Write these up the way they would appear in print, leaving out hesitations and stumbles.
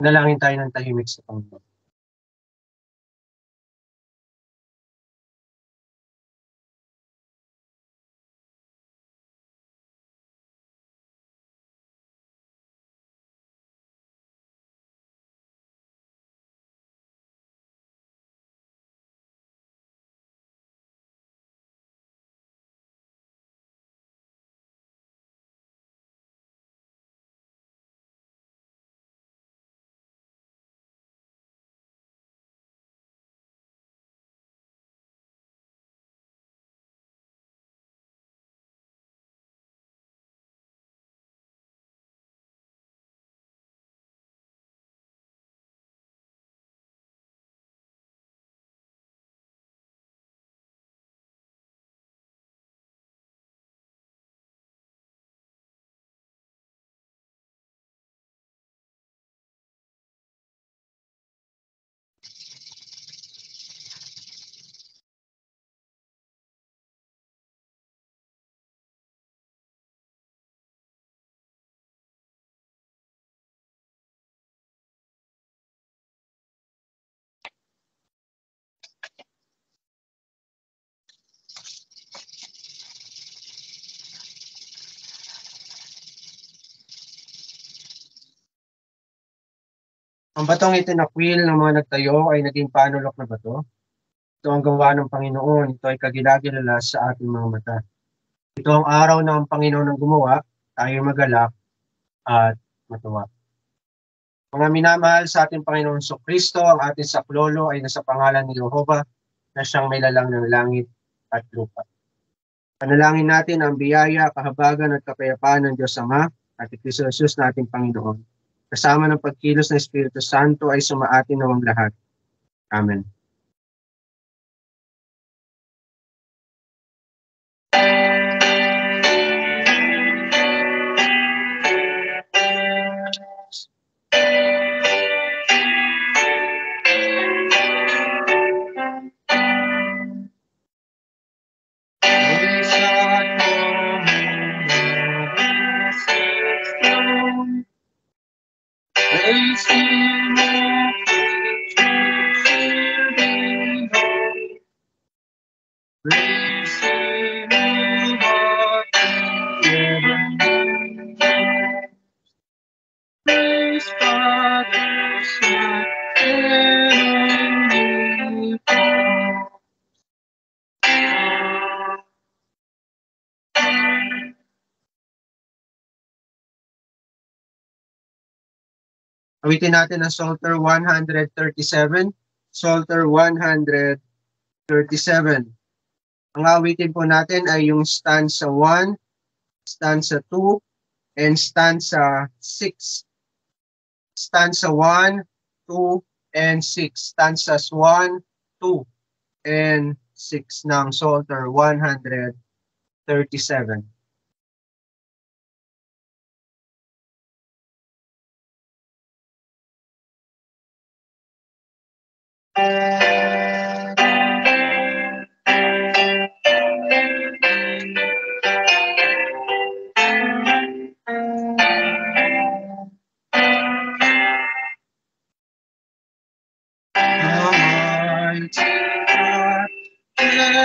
Nalangin tayo ng tahimik sa Panginoon. Ang batong itinakwil ng mga nagtayo ay naging panulok na bato. Ito ang gawa ng Panginoon. Ito ay kagilagilala sa ating mga mata. Ito ang araw ng Panginoon ang gumawa. Tayo magalak at matuwa. Mga minamahal sa ating Panginoon Kristo, ang ating saklolo ay nasa pangalan ni Jehovah na siyang may lalang ng langit at lupa. Panalangin natin ang biyaya, kahabagan at kapayapaan ng Diyos Ama at Kristo Jesus na ating Panginoon. Kasama ng pagkilos ng Espiritu Santo ay sumaatin nawang lahat. Amen. Awitin natin ang Psalter 137. Psalter 137. Ang awitin po natin ay yung stanza 1, stanza 2, and stanza 6. Stanza 1, 2, and 6. Stanzas 1, 2, and 6 ng Psalter 137.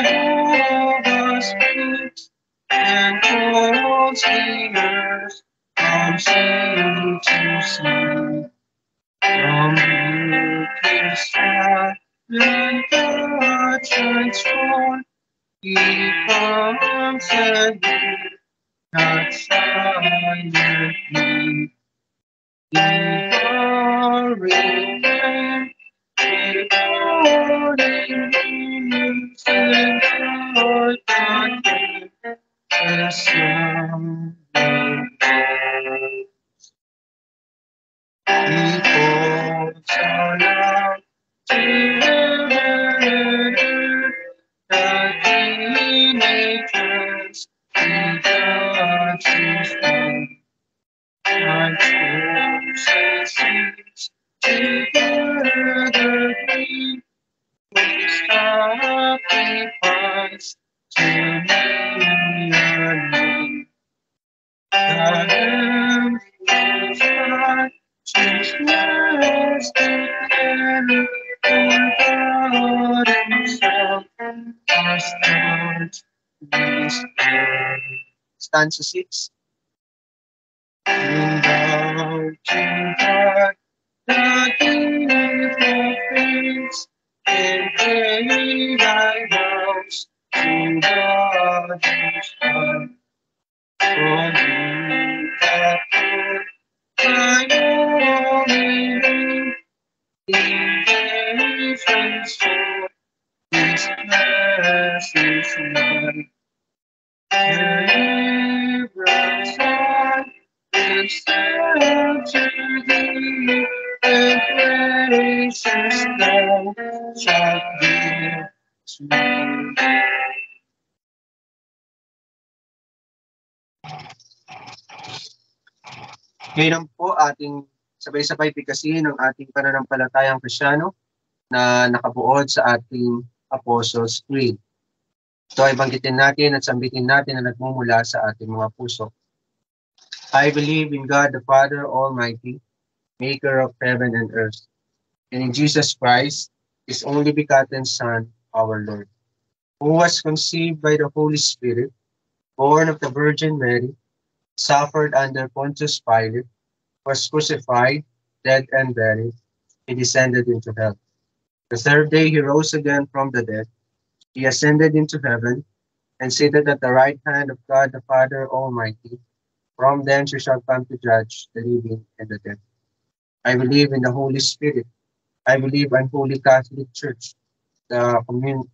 Jehovah speaks, and calls singers from sea to sea. From earth to sky, and God shines forth. He comes and he not silently. Devouring flame, devouring news, and Lord God gave the sound of God. He calls our love to heaven and earth, the teenagers in God's throne. My chosen seeds together bring, we sacrifice to me and me. The Lamb is right Jesus declared God himself as Lord this day. Stanza 6. Sing thou to God, the King of kings, and pay thy vows to God his Son. For he hath heard thy mourning, he gave his soul his precious blood. Deliverance on is sent to thee, and gracious thou shalt give to me. Ngayon po ating sabay-sabay bigkasin ang ating pananampalatayang Kristyano na nakabuod sa ating Apostles' Creed. Ito ay banggitin natin at sambitin natin na nagmumula sa ating mga puso. I believe in God the Father Almighty, maker of heaven and earth, and in Jesus Christ, his only begotten Son, our Lord, who was conceived by the Holy Spirit, born of the Virgin Mary, suffered under Pontius Pilate, was crucified, dead and buried. He descended into hell. The third day he rose again from the dead. He ascended into heaven and seated at the right hand of God the Father Almighty. From thence he shall come to judge the living and the dead. I believe in the Holy Spirit. I believe in Holy Catholic Church, the communion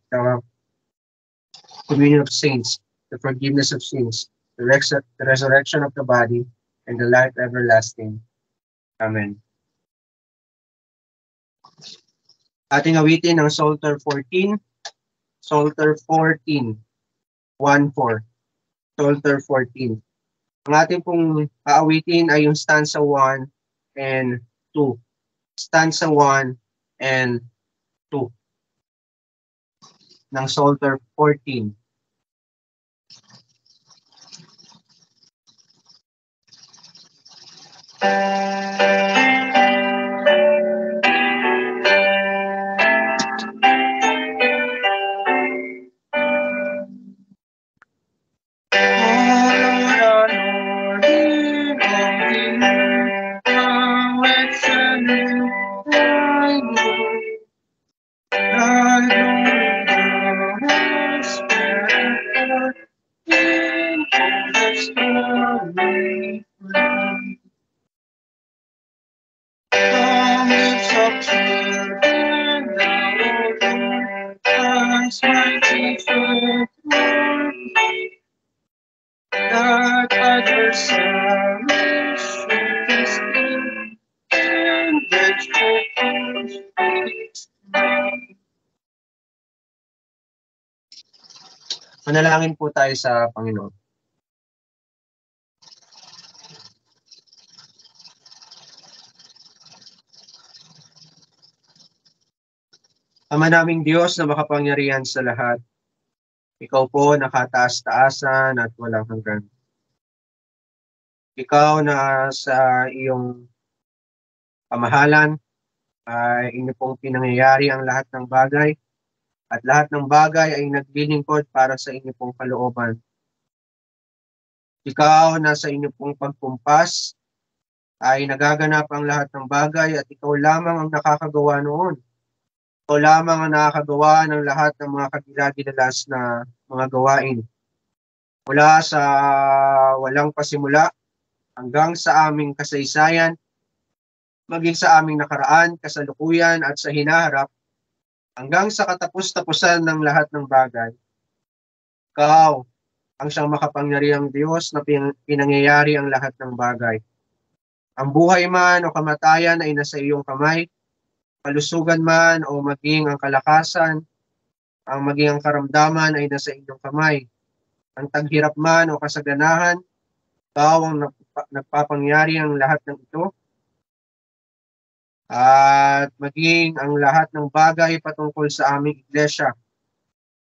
of saints, the forgiveness of sins, the resurrection of the body, and the life everlasting. Amen. Ating awitin ang Psalter 14. Psalter 14, 1-4. Psalter 14. Ang ating pong aawitin ay yung stanza 1 and 2. Stanza 1 and 2 ng Psalter 14. Manalangin po tayo sa Panginoon. Ama naming Diyos na makapangyarihan sa lahat, ikaw po nakataas-taasan at walang hanggan. Ikaw na sa iyong kamahalan ay inyo pong pinangyayari ang lahat ng bagay at lahat ng bagay ay naglilingkod para sa inyo pong kalooban. Ikaw na sa inyo pong pagkumpas ay nagaganap ang lahat ng bagay at ikaw lamang ang nakakagawa noon. Ikaw lamang ang nakakagawa ng lahat ng mga kagilagilalas na mga gawain. Mula sa walang pasimula hanggang sa aming kasaysayan, maging sa aming nakaraan, kasalukuyan at sa hinaharap, hanggang sa katapus-tapusan ng lahat ng bagay. Ikaw ang siyang makapangyarihang Diyos na pinangyayari ang lahat ng bagay. Ang buhay man o kamatayan ay nasa iyong kamay, kalusugan man o maging ang kalakasan, maging ang karamdaman ay nasa iyong kamay. Ang taghirap man o kasaganahan, ikaw ang nagpapangyari ang lahat ng ito. At maging ang lahat ng bagay patungkol sa aming iglesia.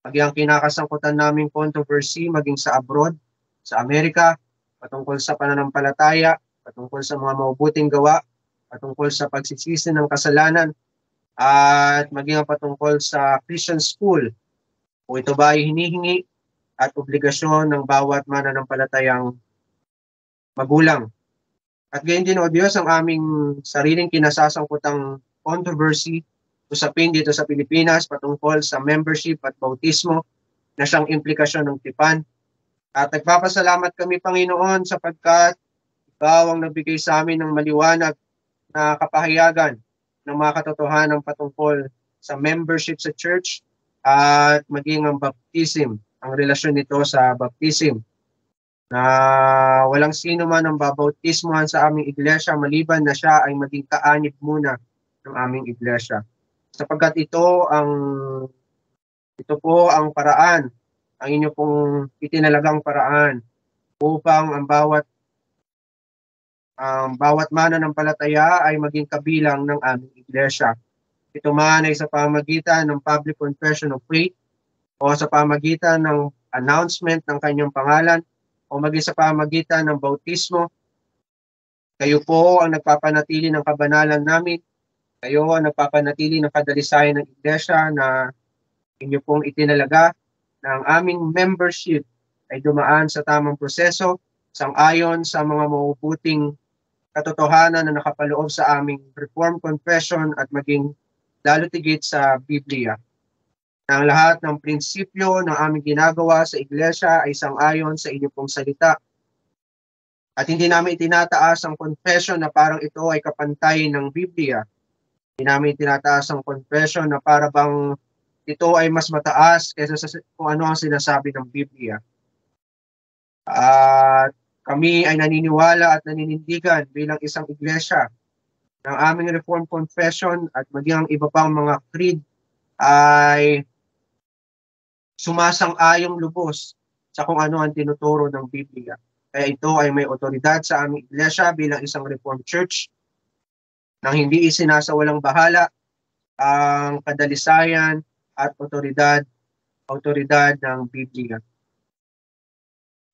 Maging ang kinakasangkutan naming controversy, maging sa abroad, sa Amerika, patungkol sa pananampalataya, patungkol sa mga mabubuting gawa, patungkol sa pagsisisi ng kasalanan, at maging ang patungkol sa Christian school. Kung ito ba ay hinihingi at obligasyon ng bawat mananampalatayang magulang. At gayon din, O Diyos, ang aming sariling kinasasangkutang controversy, usapin dito sa Pilipinas patungkol sa membership at bautismo na siyang implikasyon ng tipan. At nagpapasalamat kami, Panginoon, sapagkat Ikaw ang nagbigay sa amin ng maliwanag na kapahayagan ng mga katotohanan patungkol sa membership sa church at maging ang baptism, ang relasyon nito sa baptism, na walang sino man ang babautismohan sa aming iglesia maliban na siya ay maging kaanib muna ng aming iglesia. Sapagkat ito po ang paraan, ang inyo pong itinalagang paraan upang ang bawat mananampalataya ay maging kabilang ng aming iglesia. Ito man ay sa pamagitan ng public confession of faith o sa pamagitan ng announcement ng kanyang pangalan o maging sa pamagitan ng bautismo. Kayo po ang nagpapanatili ng kabanalan namin. Kayo ang nagpapanatili ng kadalisayan ng iglesia na inyo pong itinalaga na ang aming membership ay dumaan sa tamang proseso sang-ayon sa mga mabubuting katotohanan na nakapaloob sa aming Reformed Confession at maging lalo tigit sa Biblia. Na ang lahat ng prinsipyo ng aming ginagawa sa iglesia ay sang-ayon sa inyo pong salita. At hindi namin itinataas ang confession na parang ito ay kapantay ng Biblia. Hindi namin itinataas ang confession na para bang ito ay mas mataas kaysa sa kung ano ang sinasabi ng Biblia. At kami ay naniniwala at naninindigan bilang isang iglesia ng aming Reformed Confession at maging ang iba pang mga creed ay sumasang-ayong lubos sa kung ano ang tinuturo ng Biblia. Kaya ito ay may otoridad sa aming iglesia bilang isang Reformed Church nang hindi isinasawalang bahala ang kadalisayan at otoridad ng Biblia.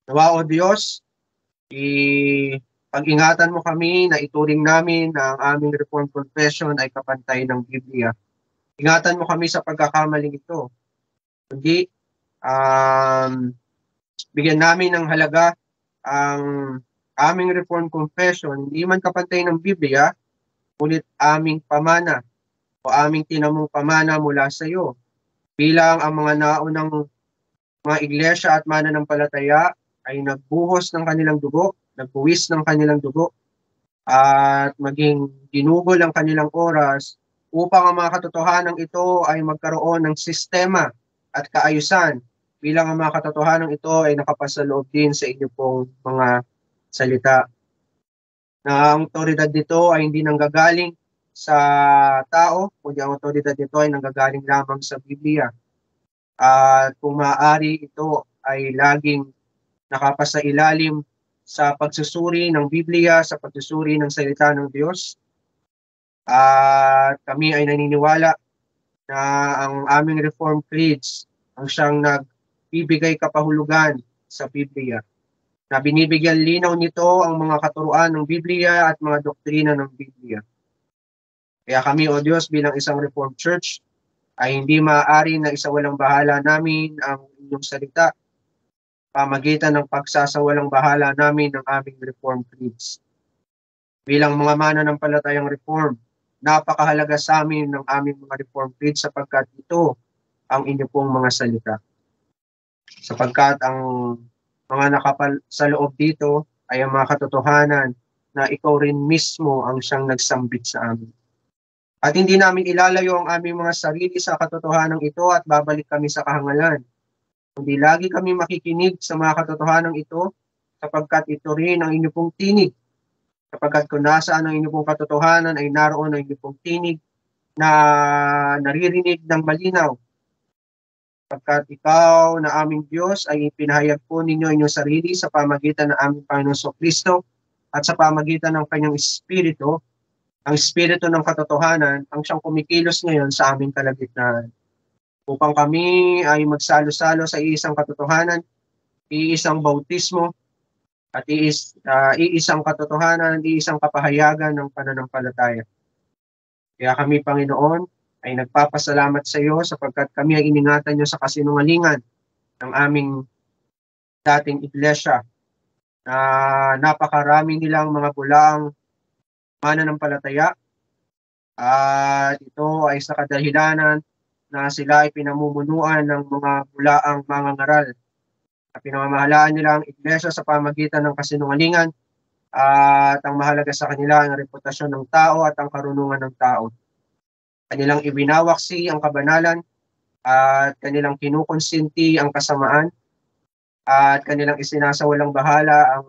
Nawa, O Diyos, pag-ingatan mo kami na ituring namin na ang aming Reformed Confession ay kapantay ng Biblia. Ingatan mo kami sa pagkakamaling ito. Kundi, bigyan namin ng halaga ang aming Reformed Confession, hindi man kapantay ng Biblia, ngunit aming pamana o aming tinamong pamana mula sa iyo. Bilang ang mga naunang mga iglesia at mananampalataya ay nagbuhos ng kanilang dugo, nagbuwis ng kanilang dugo, at maging ginugol ang kanilang oras upang ang mga katotohanan ito ay magkaroon ng sistema at kaayusan, bilang ang mga katotohanan ito ay nakapasaloob din sa inyo pong mga salita. Na ang otoridad nito ay hindi nanggagaling sa tao, kundi ang otoridad nito ay nanggagaling lamang sa Biblia. At kung maaari, ito ay laging nakapasailalim sa pagsusuri ng Biblia, sa pagsusuri ng salita ng Diyos. At kami ay naniniwala na ang aming Reformed Creeds ang siyang nagbibigay kapahulugan sa Biblia, na binibigyan linaw nito ang mga katuruan ng Biblia at mga doktrina ng Biblia. Kaya kami, O Diyos, bilang isang Reformed Church, ay hindi maaari na isawalang bahala namin ang inyong salita, pamagitan ng pagsasawalang bahala namin ng aming Reformed Creeds. Bilang mga mananampalatayang Reformed, napakahalaga sa amin ng aming mga Reformed Creeds sapagkat ito ang inyo pong mga salita. Sapagkat ang mga sa loob dito ay ang mga katotohanan na ikaw rin mismo ang siyang nagsambit sa amin. At hindi namin ilalayo ang aming mga sarili sa katotohanan ito at babalik kami sa kahangalan. Kundi lagi kami makikinig sa mga katotohanan ito sapagkat ito rin ang inyong pong tinig. Sapagkat kung nasaan ang inyong pong katotohanan ay naroon ang inyong pong tinig na naririnig ng malinaw. Sapagkat ikaw na aming Diyos ay ipinahayag po ninyo inyong sarili sa pamagitan ng aming Panginoon Kristo at sa pamagitan ng kanyang Espiritu, ang Espiritu ng katotohanan ang siyang kumikilos ngayon sa aming kalagitnaan. Upang kami ay magsalo-salo sa iisang katotohanan, iisang bautismo, at iisang katotohanan, iisang kapahayagan ng pananampalataya. Kaya kami, Panginoon, ay nagpapasalamat sa iyo sapagkat kami ay iningatan niyo sa kasinungalingan ng aming dating iglesia na napakarami nilang mga bulaang mananampalataya at ito ay sa kadahilanan na sila ay pinamumunuan ng mga bulaang mangangaral na pinamamahalaan nila ang iglesia sa pamagitan ng kasinungalingan at ang mahalaga sa kanila ang reputasyon ng tao at ang karunungan ng tao. Kanilang ibinawaksi ang kabanalan at kanilang kinukonsinti ang kasamaan at kanilang isinasawalang bahala ang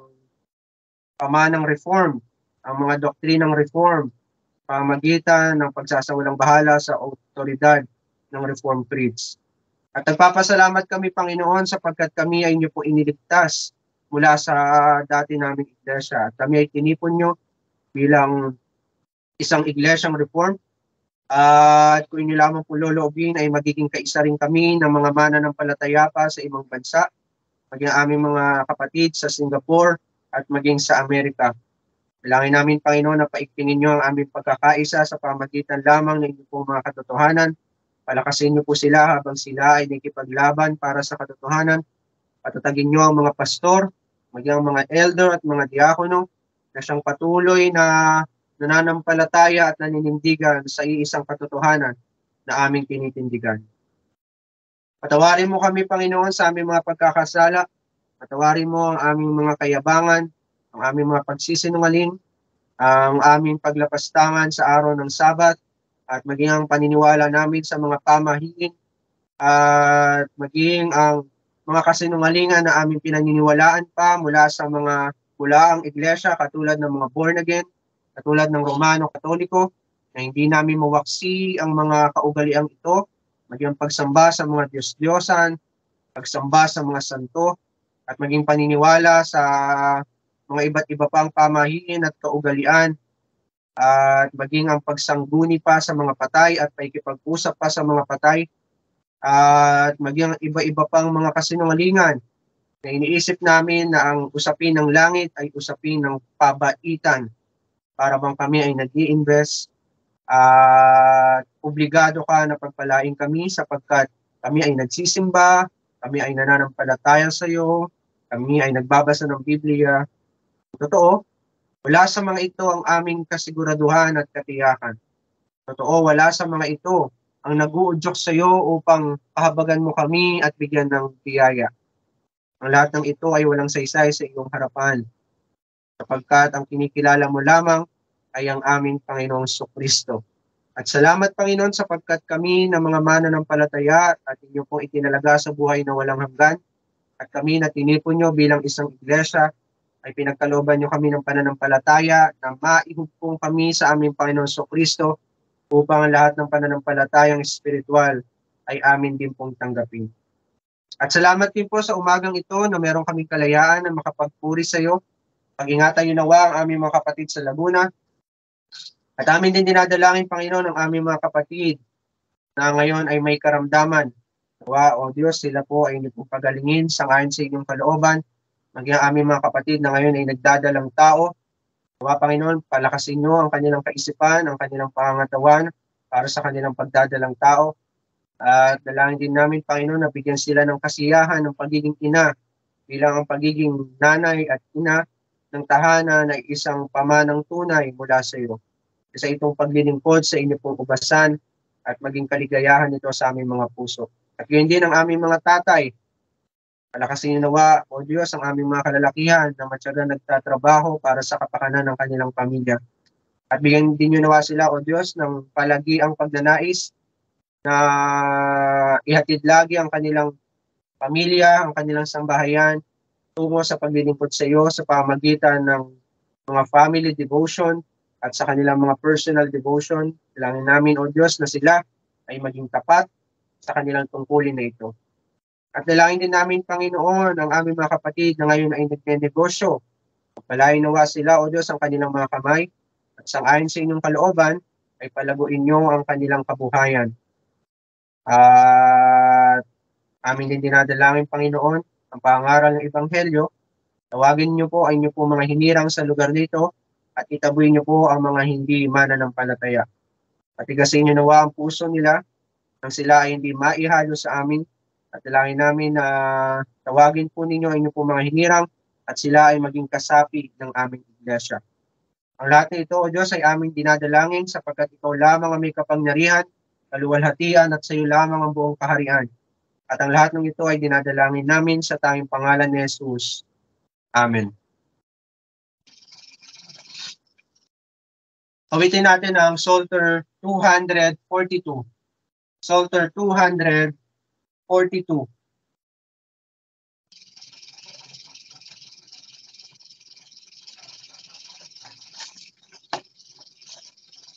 pamanang reform, ang mga doktrinang reform, pamagitan ng pagsasawalang bahala sa otoridad ng Reform Creeds. At nagpapasalamat kami, Panginoon, sapagkat kami ay inyo po iniligtas mula sa dati naming iglesia. At kami ay tinipon nyo bilang isang iglesyang reform. At kung inyo lamang po loloobin ay magiging kaisa rin kami ng mga mananampalataya pa sa ibang bansa, maging aming mga kapatid sa Singapore at maging sa Amerika. Bilangin namin, Panginoon, na paigtingin nyo ang aming pagkakaisa sa pamagitan lamang ng inyong pong mga katotohanan. Palakasin niyo po sila habang sila ay nakikipaglaban para sa katotohanan. Patatagin niyo ang mga pastor, maging ang mga elder at mga diakono na siyang patuloy na nananampalataya at naninindigan sa iisang katotohanan na aming tinitindigan. Patawarin mo kami, Panginoon, sa aming mga pagkakasala. Patawarin mo ang aming mga kayabangan, ang aming mga pagsisinungaling, ang aming paglapastangan sa araw ng Sabat, at maging ang paniniwala namin sa mga pamahiin, at maging ang mga kasinungalingan na aming pinaniniwalaan pa mula sa mga bulaang iglesia katulad ng mga born again, katulad ng Romano Katoliko, na hindi namin mawaksi ang mga kaugaliang ito, maging pagsamba sa mga Diyos-Diyosan, pagsamba sa mga santo, at maging paniniwala sa mga iba't iba pang pamahiin at kaugalian, at maging ang pagsangguni pa sa mga patay at paikipag-usap pa sa mga patay, at maging ang iba-iba pang mga kasinungalingan na iniisip namin na ang usapin ng langit ay usapin ng pabaitan para bang kami ay nag-i-invest at obligado ka na pagpalain kami sapagkat kami ay nagsisimba, kami ay nananampalataya sa iyo, kami ay nagbabasa ng Biblia. Totoo, wala sa mga ito ang aming kasiguraduhan at katiyakan. Totoo, wala sa mga ito ang nag-uudyok sa iyo upang pahabagan mo kami at bigyan ng biyaya. Ang lahat ng ito ay walang saysay sa iyong harapan, sapagkat ang kinikilala mo lamang ay ang aming Panginoong Kristo. At salamat, Panginoon, sapagkat kami na mga mananampalataya at inyo pong itinalaga sa buhay na walang hanggan, at kami na tinipon nyo bilang isang iglesia, ay pinagkalooban nyo kami ng pananampalataya na maihugpong kami sa aming Panginoon Kristo upang ang lahat ng pananampalatayang espiritual ay amin din pong tanggapin. At salamat din po sa umagang ito na meron kaming kalayaan na makapagpuri sa iyo. Pag-ingatan niyo nawa ang aming mga kapatid sa Laguna. At amin din dinadalangin, Panginoon, ang aming mga kapatid na ngayon ay may karamdaman. Nawa, O Diyos, sila po ay inyong pagalingin sa ayon sa inyong kalooban. Maging ang aming mga kapatid na ngayon ay nagdadalang tao. Nawa, Panginoon, palakasin niyo ang kanilang kaisipan, ang kanilang pangangatawan para sa kanilang pagdadalang tao. At dalangin din namin, Panginoon, na bigyan sila ng kasiyahan ng pagiging ina bilang ang pagiging nanay at ina ng tahanan ay isang pamanang tunay mula sa iyo. Sa itong paglilingkod sa inyo pong ubasan at maging kaligayahan nito sa aming mga puso. At yun din ang aming mga tatay. Palakasin niyo nawa, O Diyos, ang aming mga kalalakihan na matyagang nagtatrabaho para sa kapakanan ng kanilang pamilya. At bigyan din niyo nawa sila, O Diyos, ng palagiang pagnanais na ihatid lagi ang kanilang pamilya, ang kanilang sambahayan tungo sa paglilingkod sa iyo sa pamagitan ng mga family devotion at sa kanilang mga personal devotion. Kailangan namin, O Diyos, na sila ay maging tapat sa kanilang tungkulin na ito. At dalangin din namin, Panginoon, ang aming mga kapatid na ngayon ay nagnenegosyo. Palain nawa sila, O Diyos, ang kanilang mga kamay at sang-ayon sa inyong kalooban ay palaguin niyo ang kanilang kabuhayan. At amin din dinadalangin, Panginoon, ang pangaral ng Ebanghelyo Tawagin niyo po ay inyo po mga hinirang sa lugar nito at itaboy niyo po ang mga hindi mananampalataya. Patigasin niyo nawa ang puso nila nang sila ay hindi maihalo sa amin at dalangin namin na tawagin po ninyo ang inyo po mga hinirang at sila ay maging kasapi ng aming iglesia. Ang lahat na ito, O Diyos, ay aming dinadalangin sapagkat ikaw lamang ang may kapangyarihan, kaluwalhatian at sa iyo lamang ang buong kaharian. At ang lahat ng ito ay dinadalangin namin sa tanging pangalan ni Jesus. Amen. Awitin natin ang Psalter 242. Psalter 242.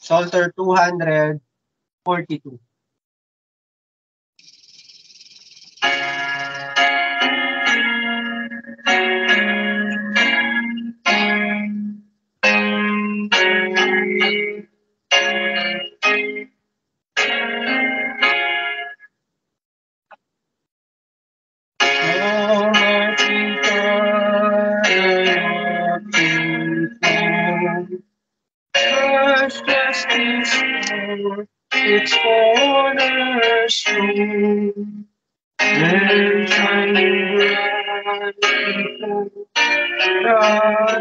Psalter 242. Its cornerstone, and shining bright before thy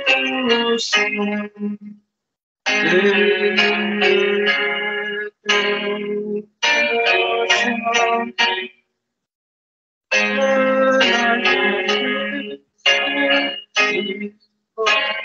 face, but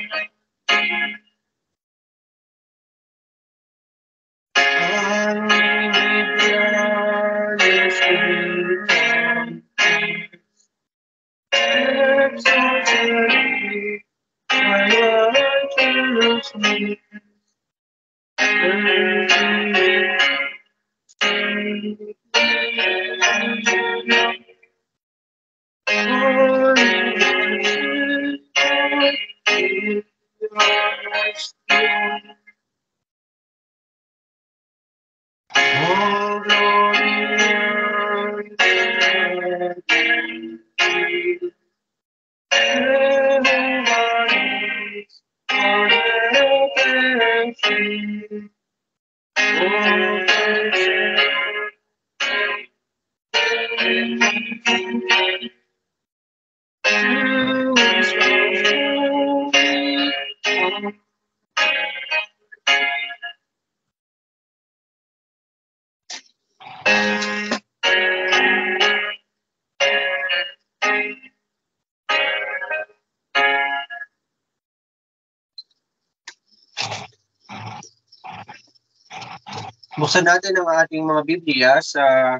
Buksan natin ang ating mga Biblia sa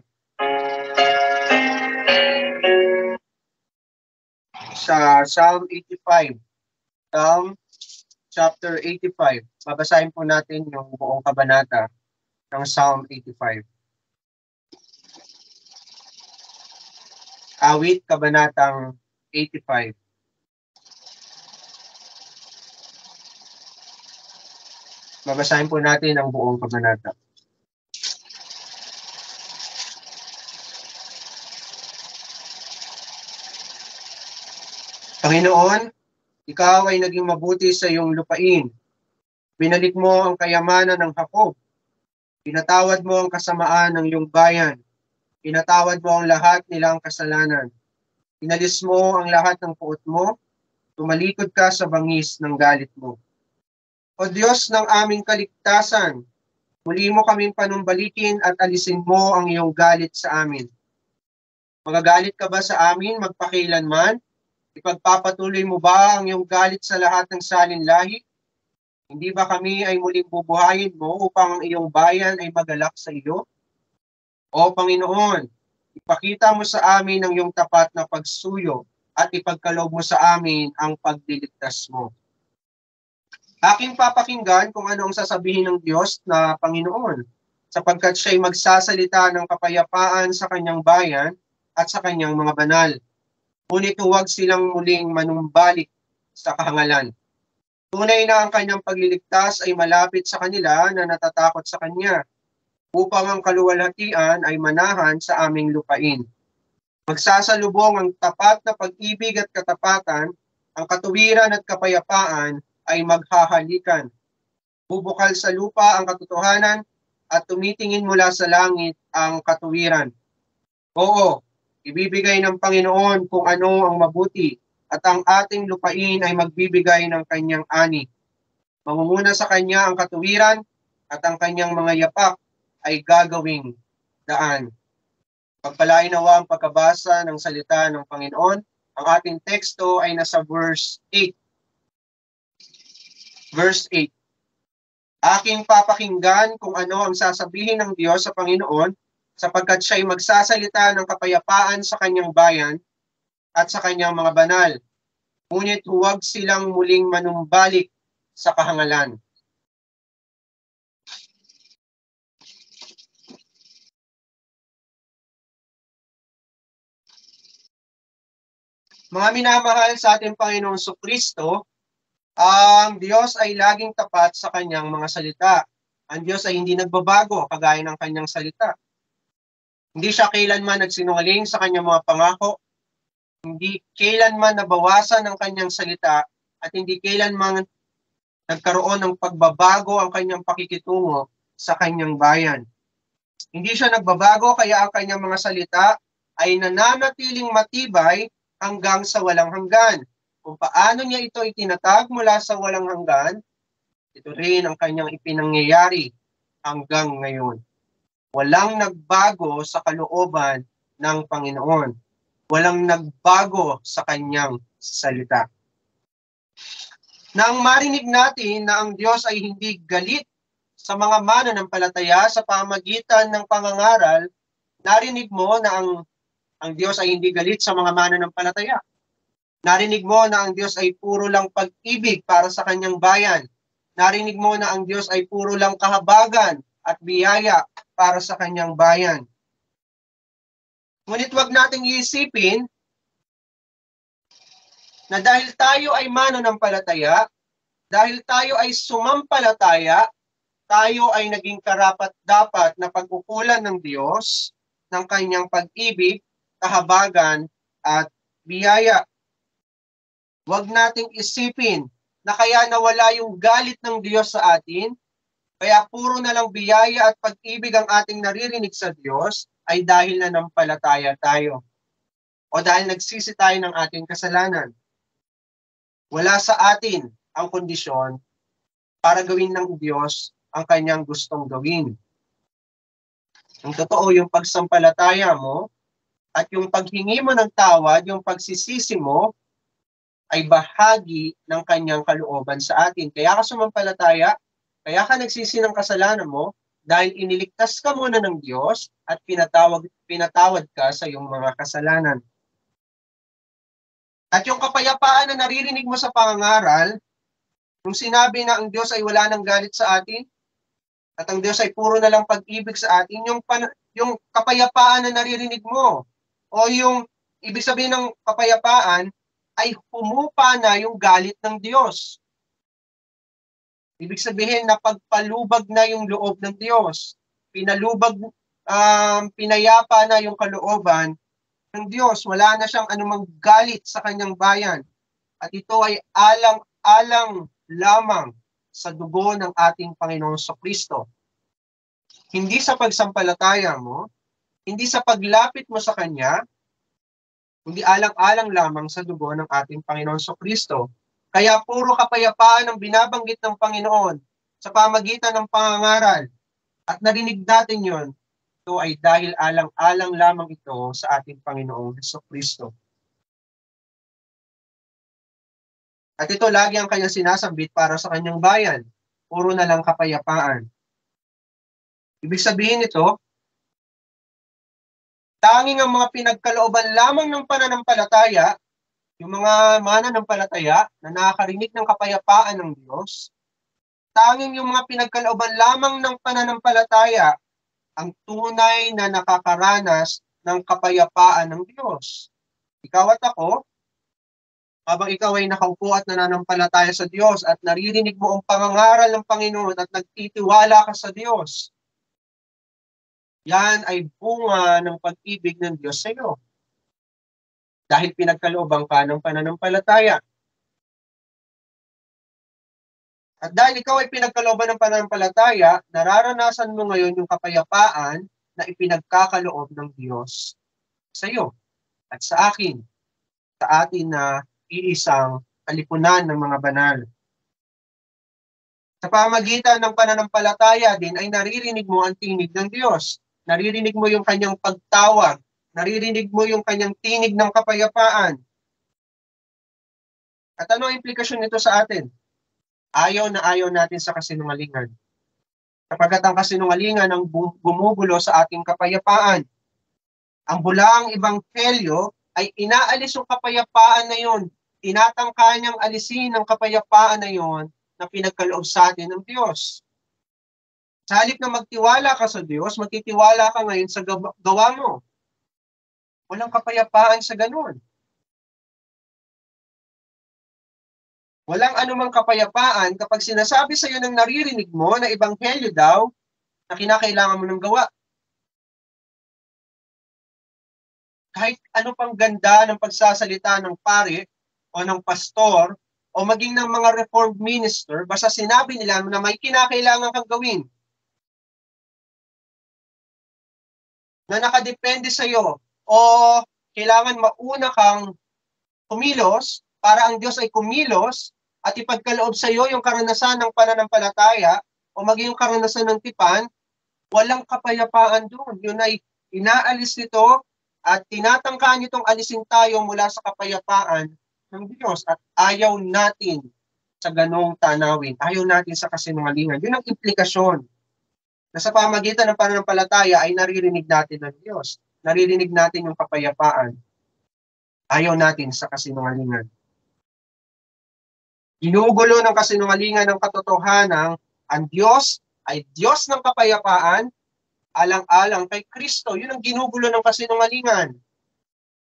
Psalm 85. Psalm chapter 85. Babasahin po natin yung buong kabanata ng Psalm 85. Awit, kabanatang 85. Babasahin po natin ang buong kabanata. Panginoon, ikaw ay naging mabuti sa iyong lupain. Binalik mo ang kayamanan ng Jacob. Pinatawad mo ang kasamaan ng iyong bayan. Pinatawad mo ang lahat nilang kasalanan. Inalis mo ang lahat ng puot mo. Tumalikod ka sa bangis ng galit mo. O Diyos ng aming kaligtasan, muli mo kaming panumbalikin at alisin mo ang iyong galit sa amin. Magagalit ka ba sa amin magpakailanman? Ipagpapatuloy mo ba ang iyong galit sa lahat ng salinlahi? Hindi ba kami ay muling bubuhayin mo upang ang iyong bayan ay magalak sa iyo? O Panginoon, ipakita mo sa amin ang iyong tapat na pagsuyo at ipagkaloob mo sa amin ang pagdiligtas mo. Aking papakinggan kung ano ang sasabihin ng Diyos na Panginoon. sapagkat siya'y magsasalita ng kapayapaan sa kanyang bayan at sa kanyang mga banal. Ngunit huwag silang muling manumbalik sa kahangalan. Tunay na ang kanyang pagliligtas ay malapit sa kanila na natatakot sa kanya, upang ang kaluwalhatian ay manahan sa aming lupain. Magsasalubong ang tapat na pag-ibig at katapatan, ang katuwiran at kapayapaan ay maghahalikan. Bubukal sa lupa ang katotohanan at tumitingin mula sa langit ang katuwiran. Oo, ibibigay ng Panginoon kung ano ang mabuti, at ang ating lupain ay magbibigay ng kanyang ani. Mangunguna sa kanya ang katuwiran, at ang kanyang mga yapak ay gagawing daan. Pagpalain nawa ang pagkabasa ng salita ng Panginoon. Ang ating teksto ay nasa verse 8. Verse 8. Aking papakinggan kung ano ang sasabihin ng Diyos sa Panginoon, sapagkat siya'y magsasalita ng kapayapaan sa kanyang bayan at sa kanyang mga banal. Ngunit huwag silang muling manumbalik sa kahangalan. Mga minamahal sa ating Panginoong Kristo, ang Diyos ay laging tapat sa kanyang mga salita. Ang Diyos ay hindi nagbabago kagaya ng kanyang salita. Hindi siya kailanman nagsinungaling sa kanyang mga pangako, hindi kailanman nabawasan ng kanyang salita, at hindi kailanman nagkaroon ng pagbabago ang kanyang pakikitungo sa kanyang bayan. Hindi siya nagbabago, kaya ang kanyang mga salita ay nananatiling matibay hanggang sa walang hanggan. Kung paano niya ito itinatag mula sa walang hanggan, ito rin ang kanyang ipinangyayari hanggang ngayon. Walang nagbago sa kalooban ng Panginoon. Walang nagbago sa kanyang salita. Nang marinig natin na ang Diyos ay hindi galit sa mga mananampalataya sa pamagitan ng pangangaral, narinig mo na ang Diyos ay hindi galit sa mga mananampalataya. Narinig mo na ang Diyos ay puro lang pag-ibig para sa kanyang bayan. Narinig mo na ang Diyos ay puro lang kahabagan at biyaya para sa kanyang bayan. Ngunit wag nating iisipin na dahil tayo ay mananampalataya, dahil tayo ay sumampalataya, tayo ay naging karapat-dapat na pagkukulan ng Diyos ng kanyang pag-ibig, kahabagan, at biyaya. Huwag nating isipin na kaya nawala yung galit ng Diyos sa atin, kaya puro na lang biyaya at pag-ibig ang ating naririnig sa Diyos, ay dahil nanampalataya tayo o dahil nagsisi tayo ng ating kasalanan. Wala sa atin ang kondisyon para gawin ng Diyos ang kanyang gustong gawin. Ang totoo, yung pagsampalataya mo at yung paghingi mo ng tawad, yung pagsisisi mo, ay bahagi ng kanyang kalooban sa atin. Kaya ka sumampalataya, kaya ka nagsisi ng kasalanan mo, dahil iniligtas ka muna ng Diyos at pinatawad ka sa iyong mga kasalanan. At yung kapayapaan na naririnig mo sa pangangaral, nung sinabi na ang Diyos ay wala nang galit sa atin, at ang Diyos ay puro na lang pag-ibig sa atin, yung kapayapaan na naririnig mo, o yung ibig sabihin ng kapayapaan, ay humupa na yung galit ng Diyos. Ibig sabihin na pagpalubag na yung loob ng Diyos. Pinayapa na yung kalooban ng Diyos. Wala na siyang anumang galit sa kanyang bayan. At ito ay alang-alang lamang sa dugo ng ating Panginoong Kristo. Hindi sa pagsampalataya mo, hindi sa paglapit mo sa Kanya, hindi alang-alang lamang sa dugo ng ating Panginoong Kristo. Kaya puro kapayapaan ang binabanggit ng Panginoon sa pamagitan ng pangangaral. At narinig natin yon, ito ay dahil alang-alang lamang ito sa ating Panginoong Kristo. At ito lagi ang kanyang sinasambit para sa kanyang bayan. Puro na lang kapayapaan. Ibig sabihin nito, tanging ang mga pinagkalooban lamang ng pananampalataya, yung mga mananampalataya na nakakarinig ng kapayapaan ng Diyos, tanging yung mga pinagkalooban lamang ng pananampalataya ang tunay na nakakaranas ng kapayapaan ng Diyos. Ikaw at ako, habang ikaw ay nakaupo at nananampalataya sa Diyos at naririnig mo ang pangangaral ng Panginoon at nagtitiwala ka sa Diyos, yan ay bunga ng pag-ibig ng Diyos sa iyo. Dahil pinagkalooban ka ng pananampalataya. At dahil ikaw ay pinagkalooban ng pananampalataya, nararanasan mo ngayon yung kapayapaan na ipinagkakaloob ng Diyos sa iyo at sa akin, sa atin na iisang kalipunan ng mga banal. Sa pamagitan ng pananampalataya din ay naririnig mo ang tinig ng Diyos. Naririnig mo yung kanyang pagtawag. Naririnig mo yung kanyang tinig ng kapayapaan. At ano ang implikasyon nito sa atin? Ayaw na ayaw natin sa kasinungalingan. Kapagkat ang kasinungalingan ang gumugulo sa ating kapayapaan. Ang bulaang ebanghelyo ay inaalis yung kapayapaan na yon. Tinatangka niyang alisin ang kapayapaan na yon na pinagkaloob sa atin ng Diyos. Sa halip na magtiwala ka sa Diyos, magtitiwala ka ngayon sa gawa mo. Walang kapayapaan sa ganun. Walang anumang kapayapaan kapag sinasabi sa iyo ng naririnig mo na ebanghelyo daw na kinakailangan mo ng gawa. Kahit ano pang ganda ng pagsasalita ng pare o ng pastor o maging ng mga reformed minister, basta sinabi nila na may kinakailangan kang gawin na nakadepende sa iyo o kailangan mauna kang kumilos para ang Diyos ay kumilos at ipagkaloob sa iyo yung karanasan ng pananampalataya o maging yung karanasan ng tipan, walang kapayapaan doon. Yun ay inaalis nito at tinatangkaan nitong alisin tayo mula sa kapayapaan ng Diyos at ayaw natin sa ganong tanawin. Ayaw natin sa kasinungalingan. Yun ang implikasyon na sa pamagitan ng pananampalataya ay naririnig natin ng Diyos. Naririnig natin yung kapayapaan. Ayaw natin sa kasinungalingan. Ginugulo ng kasinungalingan ng katotohanan ang Diyos ay Diyos ng kapayapaan alang-alang kay Kristo. Yun ang ginugulo ng kasinungalingan.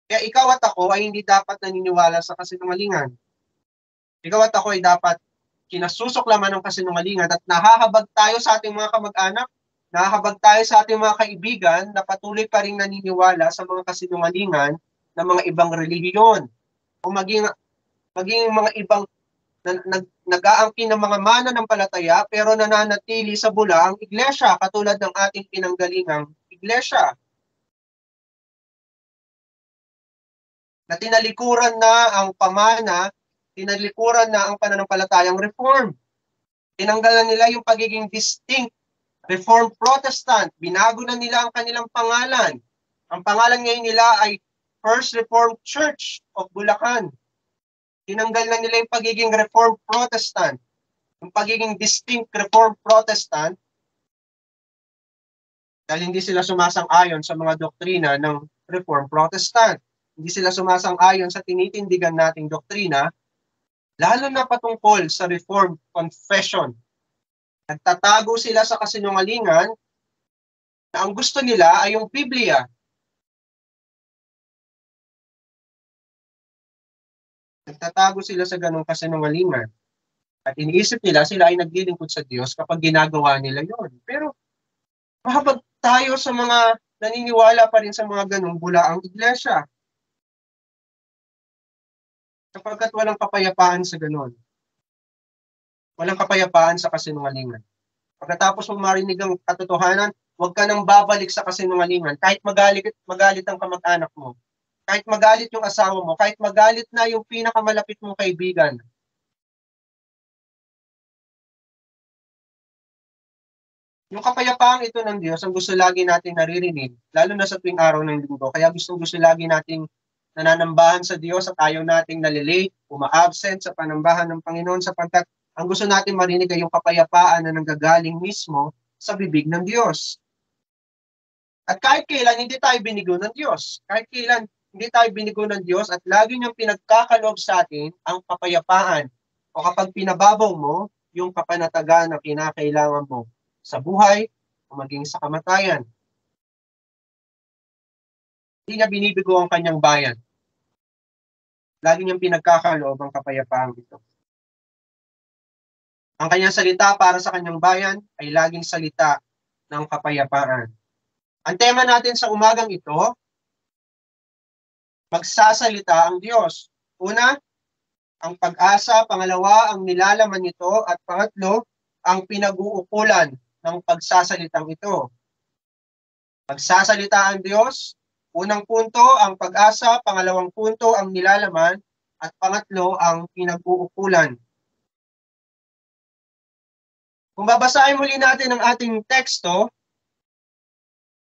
Kaya ikaw at ako ay hindi dapat naniniwala sa kasinungalingan. Ikaw at ako ay dapat kinasusuklaman ng kasinungalingan at nahahabag tayo sa ating mga kamag-anak, nahahabag tayo sa ating mga kaibigan na patuloy pa rin naniniwala sa mga kasinungalingan ng mga ibang relihiyon o maging mga ibang nag-aangkin ng mga mananampalataya pero nananatili sa bulaang iglesia katulad ng ating pinanggalingang iglesia. Na tinalikuran na ang pamana, tinalikuran na ang pananampalatayang reform. Tinanggalan nila yung pagiging distinct Reformed Protestant. Binago na nila ang kanilang pangalan. Ang pangalan ngayon nila ay First Reformed Church of Bulacan. Tinanggal na nila yung pagiging Reformed Protestant. Yung pagiging distinct Reformed Protestant dahil hindi sila sumasang-ayon sa mga doktrina ng Reformed Protestant. Hindi sila sumasang-ayon sa tinitindigan nating doktrina, lalo na patungkol sa Reformed Confession. Nagtatago sila sa kasinungalingan na ang gusto nila ay yung Biblia. Nagtatago sila sa ganong kasinungalingan. At iniisip nila sila ay naglilingkod sa Diyos kapag ginagawa nila yon. Pero mahabag tayo sa mga naniniwala pa rin sa mga ganong bulaang iglesia. Sapagkat walang kapayapaan sa ganon. Walang kapayapaan sa kasinungalingan. Pagkatapos mong marinig ang katotohanan, huwag ka nang babalik sa kasinungalingan. Kahit magalit ang kamag-anak mo, kahit magalit yung asawa mo, kahit magalit na yung pinakamalapit mong kaibigan. Yung kapayapaang ito ng Diyos, ang gusto lagi natin naririnig, lalo na sa tuwing araw ng linggo. Kaya gusto lagi nating nananambahan sa Diyos at ayaw nating nalilate, uma-absent sa panambahan ng Panginoon sapagkat ang gusto natin marinig ay yung kapayapaan na nanggagaling mismo sa bibig ng Diyos. At kahit kailan, hindi tayo binigo ng Diyos. Kahit kailan, hindi tayo binigo ng Diyos at lagi niyang pinagkakaloob sa atin ang kapayapaan. O kapag pinababaw mo, yung kapanatagan na kinakailangan mo sa buhay o maging sa kamatayan. Hindi niya binibigo ang kanyang bayan. Lagi niyang pinagkakaloob ang kapayapaang ito. Ang kanyang salita para sa kanyang bayan ay laging salita ng kapayapaan. Ang tema natin sa umagang ito, magsasalita ang Diyos. Una, ang pag-asa. Pangalawa, ang nilalaman nito. At pangatlo, ang pinag-uukulan ng pagsasalitang ito. Magsasalita ang Diyos. Unang punto, ang pag-asa. Pangalawang punto, ang nilalaman. At pangatlo, ang pinag-uukulan. Kung babasahin muli natin ang ating teksto,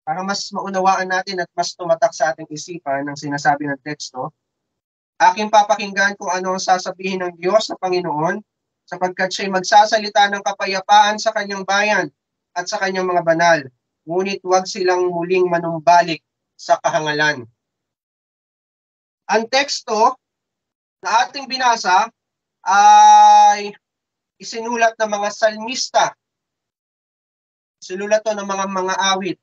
para mas maunawaan natin at mas tumatak sa ating isipan ng sinasabi ng teksto, aking papakinggan kung ano ang sasabihin ng Diyos na Panginoon, sapagkat siya'y magsasalita ng kapayapaan sa kanyang bayan at sa kanyang mga banal, ngunit huwag silang muling manumbalik sa kahangalan. Ang teksto na ating binasa ay isinulat ng mga salmista. Sinulat to ng mga awit.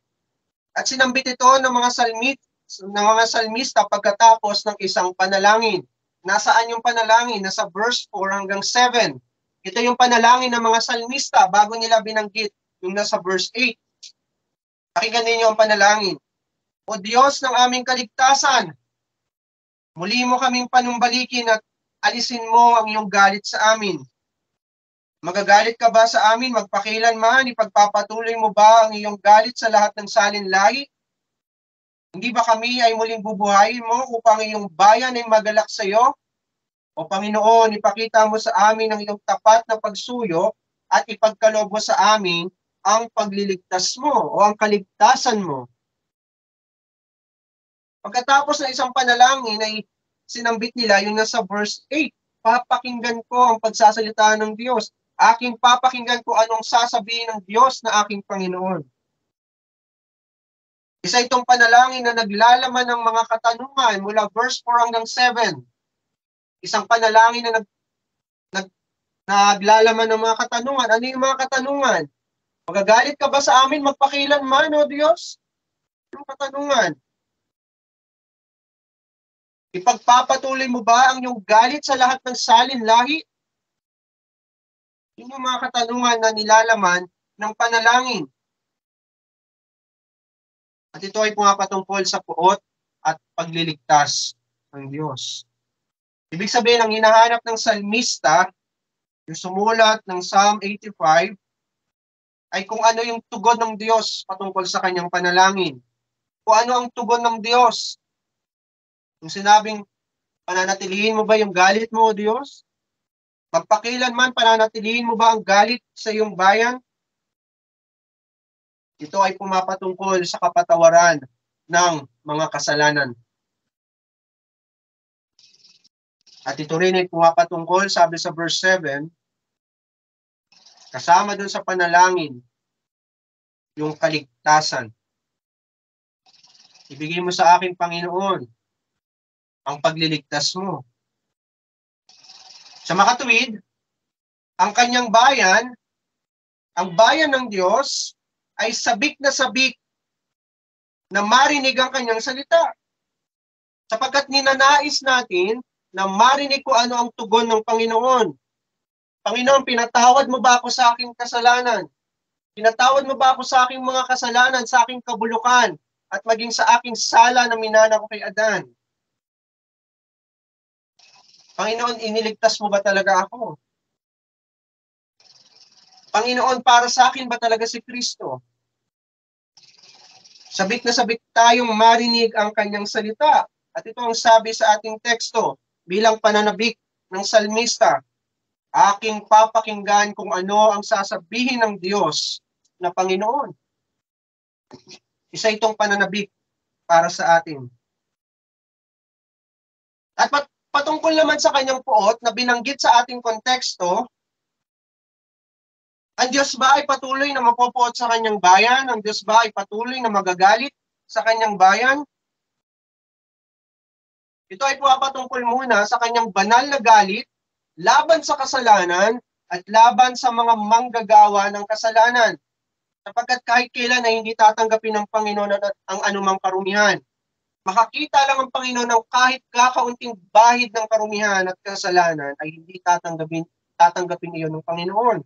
At sinambit ito ng mga salmista pagkatapos ng isang panalangin. Nasaan yung panalangin? Nasa verse 4 hanggang 7. Ito yung panalangin ng mga salmista bago nila binanggit yung nasa verse 8. Pakinggan ninyo ang panalangin. O Diyos ng aming kaligtasan, muli mo kaming panumbalikin at alisin mo ang iyong galit sa amin. Magagalit ka ba sa amin magpakilanman? Ipagpapatuloy mo ba ang iyong galit sa lahat ng salinlahi? Hindi ba kami ay muling bubuhayin mo upang iyong bayan ay magalak sa iyo? O Panginoon, ipakita mo sa amin ang iyong tapat na pagsuyo at ipagkaloob mo sa amin ang pagliligtas mo o ang kaligtasan mo. Pagkatapos ng isang panalangin ay sinambit nila yung nasa verse 8. Papakinggan ko ang pagsasalita ng Diyos. Aking papakinggan ko anong sasabihin ng Diyos na aking Panginoon. Isa itong panalangin na naglalaman ng mga katanungan mula verse 4 hanggang 7. Isang panalangin na naglalaman ng mga katanungan. Ano yung mga katanungan? Magagalit ka ba sa amin magpakilanman, o Diyos? Anong katanungan? Ipagpapatuloy mo ba ang iyong galit sa lahat ng salinlahi? Yun yung mga katanungan na nilalaman ng panalangin. At ito ay pumapatungkol sa puot at pagliligtas ng Diyos. Ibig sabihin, ang hinahanap ng salmista, yung sumulat ng Psalm 85, ay kung ano yung tugon ng Diyos patungkol sa kanyang panalangin. Kung ano ang tugon ng Diyos. Yung sinabing, pananatilihin mo ba yung galit mo, O Diyos? Magpakilanman, pananatilihin mo ba ang galit sa iyong bayan? Ito ay pumapatungkol sa kapatawaran ng mga kasalanan. At ito rin ay pumapatungkol, sabi sa verse 7, kasama dun sa panalangin, yung kaligtasan. Ibigay mo sa akin, Panginoon, ang pagliligtas mo. Sa makatuwid, ang kanyang bayan, ang bayan ng Diyos, ay sabik na marinig ang kanyang salita. Sapagkat ninanais natin na marinig ko ano ang tugon ng Panginoon. Panginoon, pinatawad mo ba ako sa aking kasalanan? Pinatawad mo ba ako sa aking mga kasalanan, sa aking kabulukan, at maging sa aking sala na minana ko kay Adan? Panginoon, iniligtas mo ba talaga ako? Panginoon, para sa akin ba talaga si Kristo? Sabik na sabik tayong marinig ang kanyang salita. At ito ang sabi sa ating teksto bilang pananabik ng salmista. Aking papakinggan kung ano ang sasabihin ng Diyos na Panginoon. Isa itong pananabik para sa atin. At patungkol naman sa kanyang puot na binanggit sa ating konteksto, ang Diyos ba ay patuloy na mapupuot sa kanyang bayan? Ang Diyos ba ay patuloy na magagalit sa kanyang bayan? Ito ay pumapatungkol muna sa kanyang banal na galit laban sa kasalanan at laban sa mga manggagawa ng kasalanan. sapagkat kahit kailan ay hindi tatanggapin ng Panginoon ang anumang karumihan. Makakita lang ang Panginoon ng kahit kakaunting bahid ng karumihan at kasalanan ay hindi tatanggapin iyon ng Panginoon.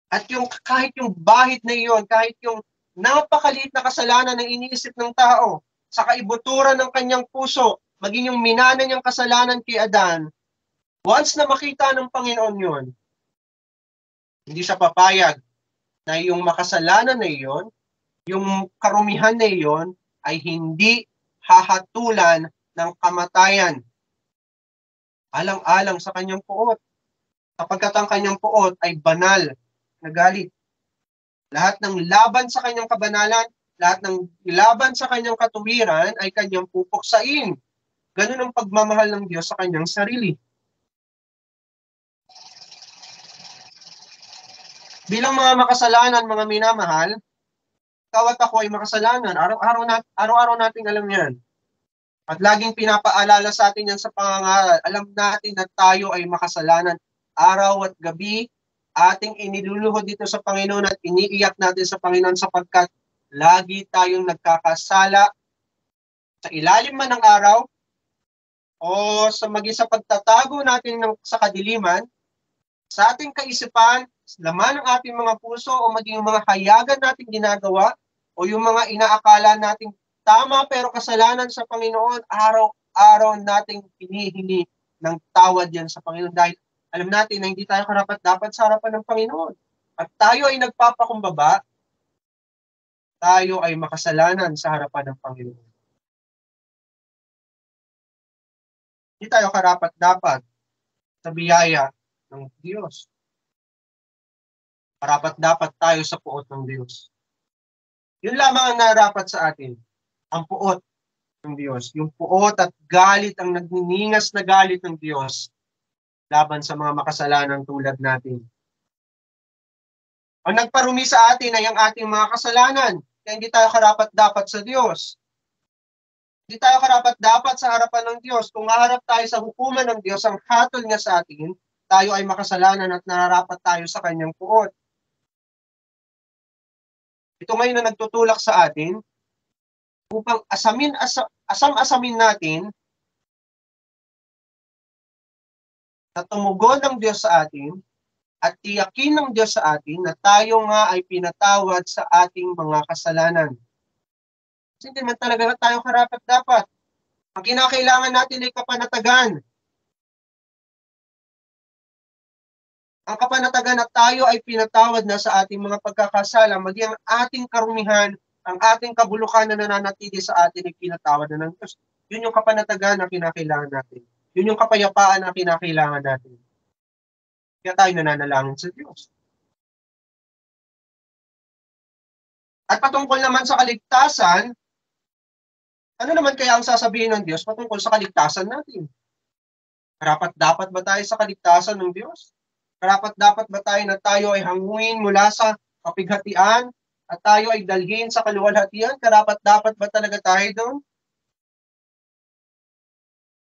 At kahit yung bahid na iyon, kahit yung napakaliit na kasalanan na iniisip ng tao, sa kaibuturan ng kanyang puso, maging yung minana niyang kasalanan kay Adan, once na makita ng Panginoon yun, hindi siya papayag na yung makasalanan na iyon, yung karumihan na iyon, ay hindi hahatulan ng kamatayan. Alang-alang sa kanyang puot. Kapagkat ang kanyang puot ay banal na galit. Lahat ng laban sa kanyang kabanalan, lahat ng laban sa kanyang katuwiran ay kanyang pupuksain. Ganun ang pagmamahal ng Diyos sa kanyang sarili. Bilang mga makasalanan, mga minamahal, ikaw at ako ay makasalanan. Araw-araw natin alam yan. At laging pinapaalala sa atin yan sa pangangaral. Alam natin na tayo ay makasalanan. Araw at gabi, ating iniluluhod dito sa Panginoon at iniiyak natin sa Panginoon sapagkat lagi tayong nagkakasala sa ilalim man ng araw o sa pagtatago natin sa kadiliman, sa ating kaisipan, laman ng ating mga puso o maging yung mga hayagan natin ginagawa o yung mga inaakala nating tama pero kasalanan sa Panginoon, araw-araw nating hinihingi ng tawad yan sa Panginoon dahil alam natin na hindi tayo karapat-dapat sa harapan ng Panginoon. At tayo ay nagpapakumbaba, tayo ay makasalanan sa harapan ng Panginoon. Hindi tayo karapat-dapat sa biyaya ng Diyos. Karapat-dapat tayo sa puot ng Diyos. Yun lamang ang narapat sa atin, ang puot ng Diyos. Yung puot at galit, ang nagniningas na galit ng Diyos laban sa mga makasalanan tulad natin. Ang nagparumi sa atin ay ang ating mga kasalanan, kaya hindi tayo karapat-dapat sa Diyos. Hindi tayo karapat-dapat sa harapan ng Diyos. Kung haharap tayo sa hukuman ng Diyos, ang hatol niya sa atin, tayo ay makasalanan at nararapat tayo sa kanyang puot. Ito ngayon na nagtutulak sa atin upang asam-asamin natin na tumugon ng Diyos sa atin at tiyakin ng Diyos sa atin na tayo nga ay pinatawad sa ating mga kasalanan. Kasi hindi man talaga tayo karapat-dapat. Ang kinakailangan natin ay kapanatagan. Ang kapanatagan na tayo ay pinatawad na sa ating mga pagkakasala, maging ang ating karumihan, ang ating kabulukan na nananatili sa atin ay pinatawad na ng Diyos. Yun yung kapanatagan na kinakailangan natin. Yun yung kapayapaan na kinakailangan natin. Kaya tayo nananalangin sa Diyos. At patungkol naman sa kaligtasan, ano naman kaya ang sasabihin ng Diyos patungkol sa kaligtasan natin? Karapat-dapat ba tayo sa kaligtasan ng Diyos? Karapat-dapat ba tayo na tayo ay hanguin mula sa kapighatian at tayo ay dalhin sa kaluwalhatian? Karapat-dapat ba talaga tayo doon?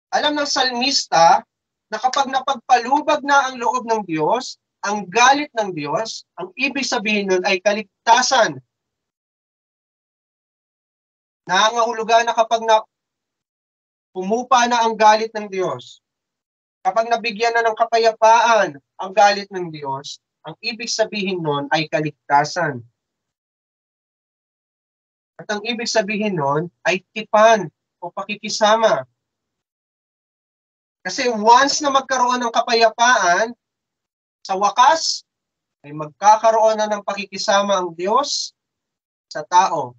Alam ng salmista na kapag napagpalubag na ang loob ng Diyos, ang galit ng Diyos, ang ibig sabihin nun ay kaligtasan. Nangangahulugan na kapag pumupa na ang galit ng Diyos, kapag nabigyan na ng kapayapaan ang galit ng Diyos, ang ibig sabihin nun ay kaligtasan. At ang ibig sabihin nun ay tipan o pakikisama. Kasi once na magkaroon ng kapayapaan, sa wakas, ay magkakaroon na ng pakikisama ang Diyos sa tao.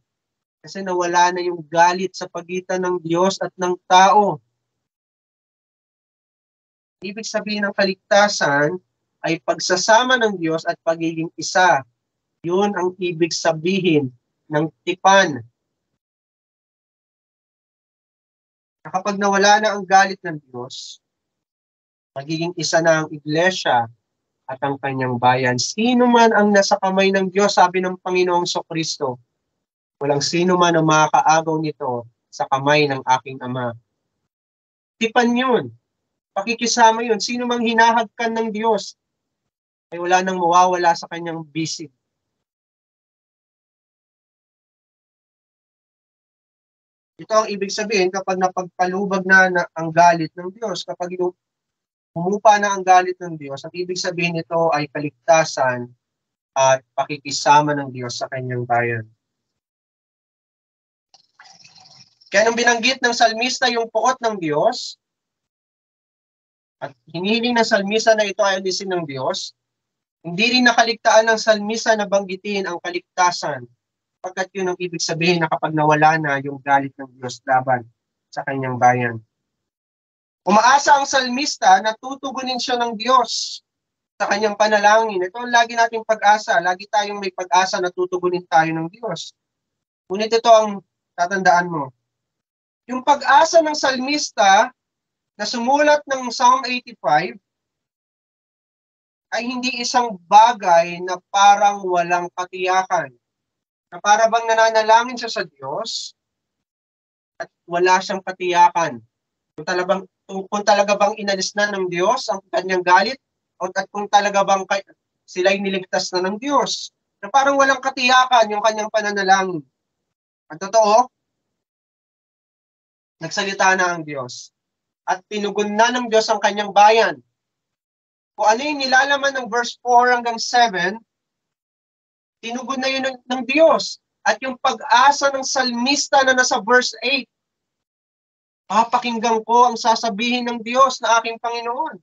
Kasi nawala na yung galit sa pagitan ng Diyos at ng tao. Ibig sabihin ng kaligtasan ay pagsasama ng Diyos at pagiging isa. Yun ang ibig sabihin ng tipan. Kapag nawala na ang galit ng Diyos, magiging isa na ang iglesia at ang kanyang bayan. Sino man ang nasa kamay ng Diyos, sabi ng Panginoong Kristo, walang sino man ang makakaagaw nito sa kamay ng aking Ama. Tipan yun. Pakikisama yun. Sino mang hinahagkan ng Diyos ay wala nang mawawala sa kanyang bisig. Ito ang ibig sabihin kapag napagpalubag na ang galit ng Diyos, kapag humupa na ang galit ng Diyos, ang ibig sabihin nito ay kaligtasan at pakikisama ng Diyos sa kanyang bayan. Kaya nung binanggit ng salmista yung puot ng Diyos, at hinihiling ng salmista na ito ay alisin ng Diyos, hindi rin nakaligtaan ng salmista na banggitin ang kaligtasan, pagkat yun ang ibig sabihin na kapag nawala na yung galit ng Diyos laban sa kanyang bayan. Umaasa ang salmista na tutugunin siya ng Diyos sa kanyang panalangin. Ito ang lagi nating pag-asa. Lagi tayong may pag-asa na tutugunin tayo ng Diyos. Ngunit ito ang tatandaan mo. Yung pag-asa ng salmista na sumulat ng Psalm 85 ay hindi isang bagay na parang walang katiyakan. Na para bang nananalangin siya sa Diyos at wala siyang katiyakan. Kung talaga bang inalis na ng Diyos ang kanyang galit at kung talaga bang sila'y niligtas na ng Diyos. Na parang walang katiyakan yung kanyang pananalangin. Ang totoo, nagsalita na ang Diyos. At tinugon na ng Diyos ang kanyang bayan. Kung ano yung nilalaman ng verse 4 hanggang 7, tinugon na yun ng Diyos. At yung pag-asa ng salmista na nasa verse 8, papakinggan ko ang sasabihin ng Diyos na aking Panginoon.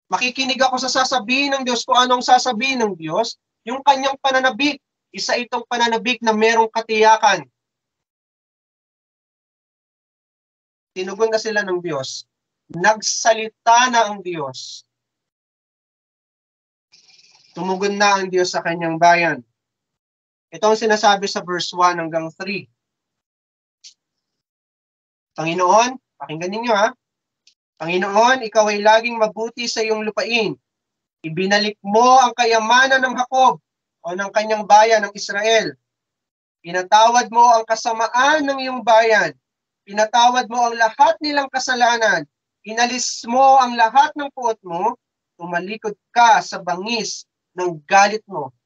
Makikinig ako sa sasabihin ng Diyos kung anong sasabihin ng Diyos, yung kanyang pananabik. Isa itong pananabik na merong katiyakan. Tinugon na sila ng Diyos. Nagsalita na ang Diyos. Tumugon na ang Diyos sa kanyang bayan. Ito ang sinasabi sa verse 1 hanggang 3. Panginoon, pakinggan ninyo ha. Panginoon, ikaw ay laging mabuti sa iyong lupain. Ibinalik mo ang kayamanan ng Jacob o ng kanyang bayan ng Israel. Pinatawad mo ang kasamaan ng iyong bayan. Pinatawad mo ang lahat nilang kasalanan. Inalis mo ang lahat ng puot mo. Tumalikod ka sa bangis ng galit mo.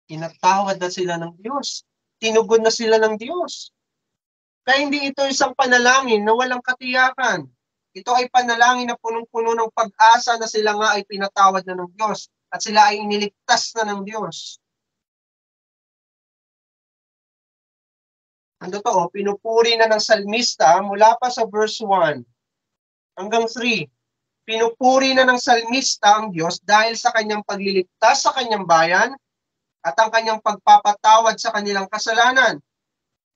Pinatawad na sila ng Diyos. Tinugod na sila ng Diyos. Kaya hindi ito isang panalangin na walang katiyakan. Ito ay panalangin na punong-puno ng pag-asa na sila nga ay pinatawad na ng Diyos at sila ay iniligtas na ng Diyos. Ang totoo, pinupuri na ng salmista mula pa sa verse 1 hanggang 3. Pinupuri na ng salmista ang Diyos dahil sa kanyang pagliligtas sa kanyang bayan at ang kanyang pagpapatawad sa kanilang kasalanan.